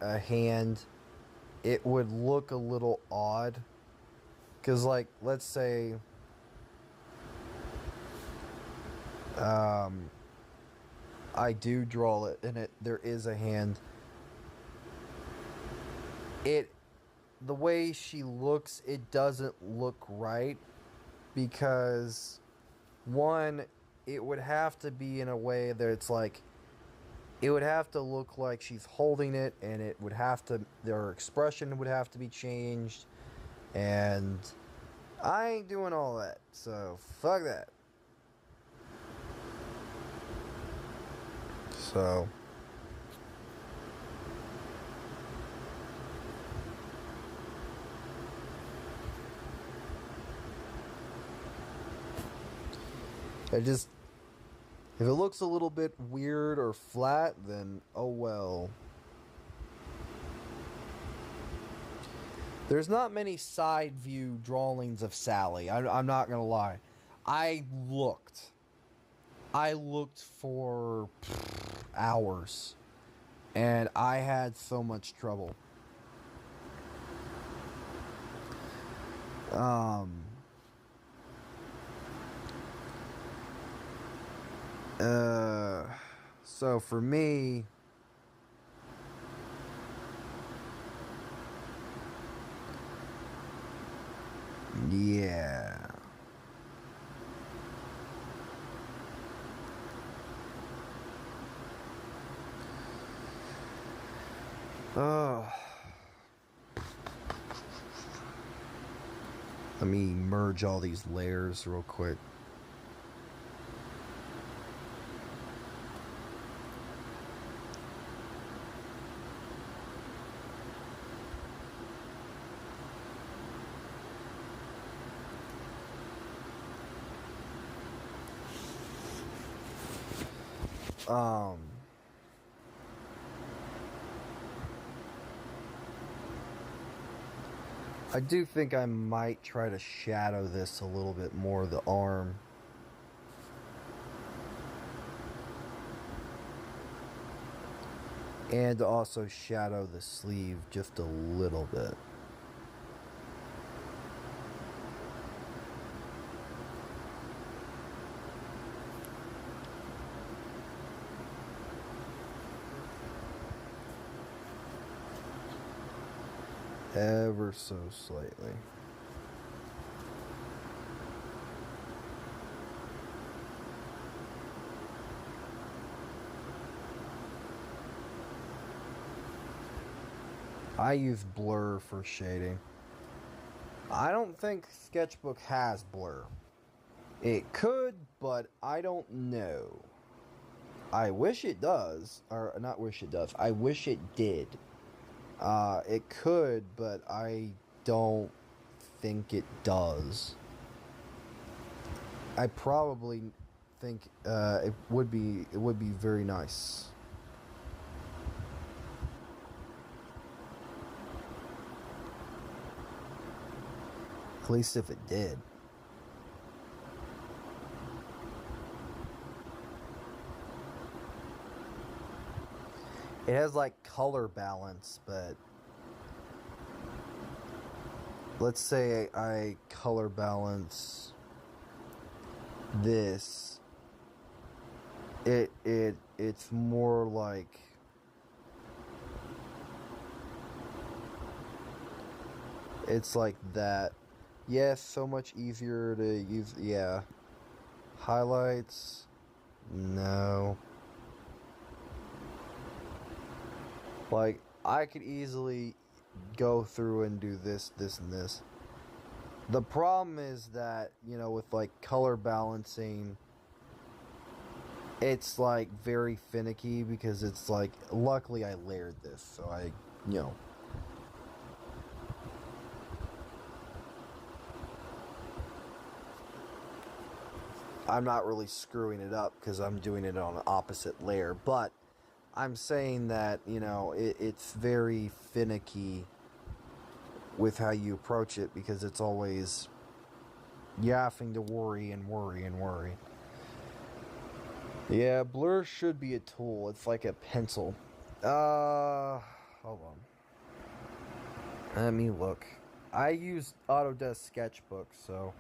a hand, it would look a little odd. Because, like, let's say... I do draw it, and there is a hand. The way she looks, it doesn't look right, because one, it would have to be in a way that it's like it would have to look like she's holding it, and it would have to, their expression would have to be changed, and I ain't doing all that, so fuck that. So I just, if it looks a little bit weird or flat, then oh well. There's not many side view drawings of Sally. I'm not gonna lie. I looked. I looked for hours, and I had so much trouble. Um. So for me, yeah. Let me merge all these layers real quick. I do think I might try to shadow this a little bit more, the arm. And also shadow the sleeve just a little bit. Ever so slightly. I use blur for shading. I don't think Sketchbook has blur. It could, but I don't know. I wish it does. Or, not wish it does. I wish it did. It could, but I don't think it does. I probably think it would be very nice. At least if it did. It has like color balance, but let's say I color balance this. It's more like it's like that. Yes, so much easier to use. Yeah. Highlights. No. Like, I could easily go through and do this, this, and this. The problem is that, you know, with like color balancing, it's like very finicky because it's like, luckily I layered this, so I, you know. I'm not really screwing it up because I'm doing it on an opposite layer, but I'm saying that, you know, it's very finicky with how you approach it because it's always you having to worry and worry and worry. Yeah, blur should be a tool. It's like a pencil. Hold on. Let me look. I use Autodesk Sketchbook, so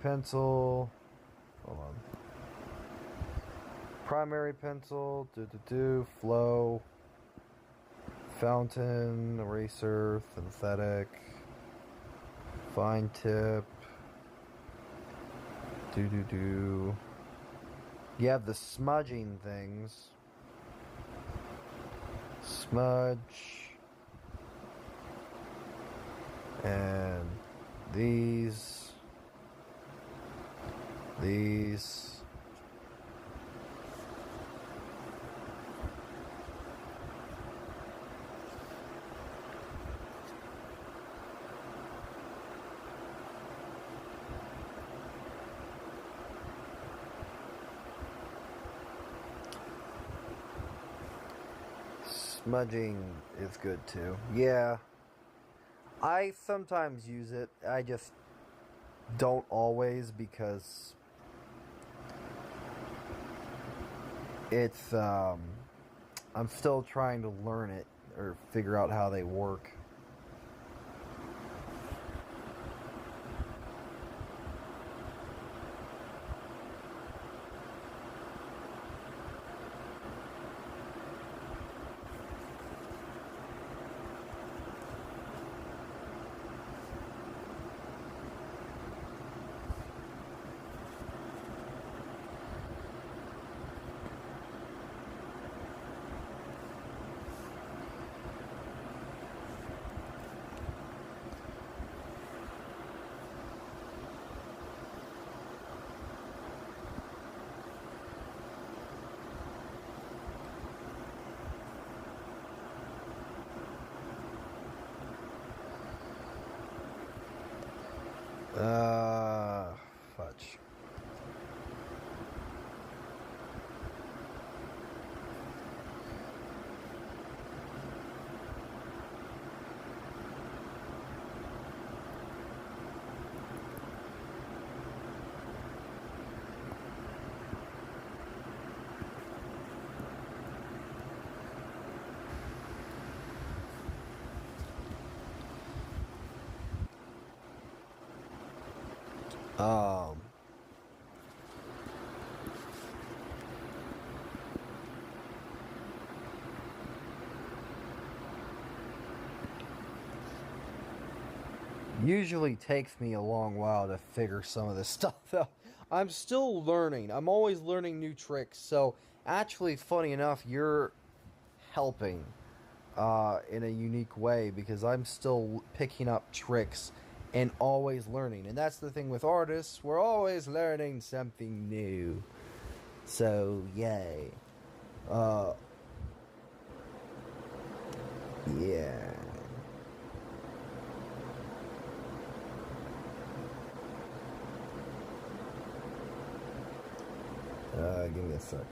pencil. Hold on. Primary pencil, flow, fountain, eraser, synthetic, fine tip, You have the smudging things. Smudge. And these. These. Smudging is good too. Yeah. I sometimes use it. I just don't always because it's I'm still trying to learn it or figure out how they work. Fudge. Um, Usually takes me a long while to figure some of this stuff out. I'm still learning. I'm always learning new tricks. So, actually, funny enough, you're helping in a unique way because I'm still picking up tricks and always learning. And that's the thing with artists, we're always learning something new. So, yay. Yeah. Give me a second.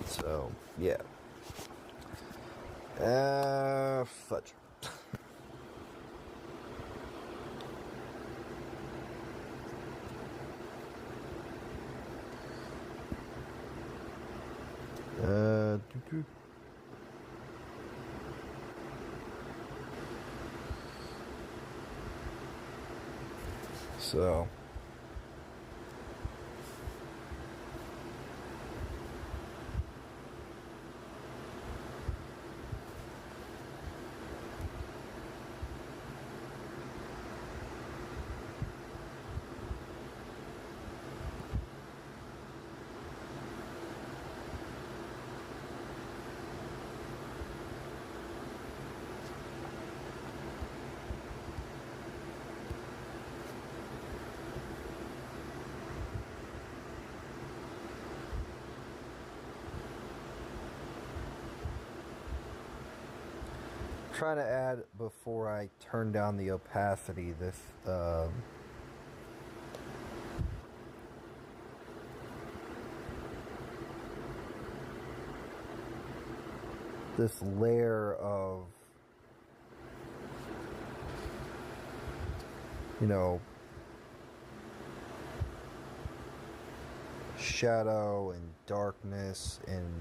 So, yeah. Fudge. Doo-doo. So. Trying to add before I turn down the opacity this layer of, you know, shadow and darkness and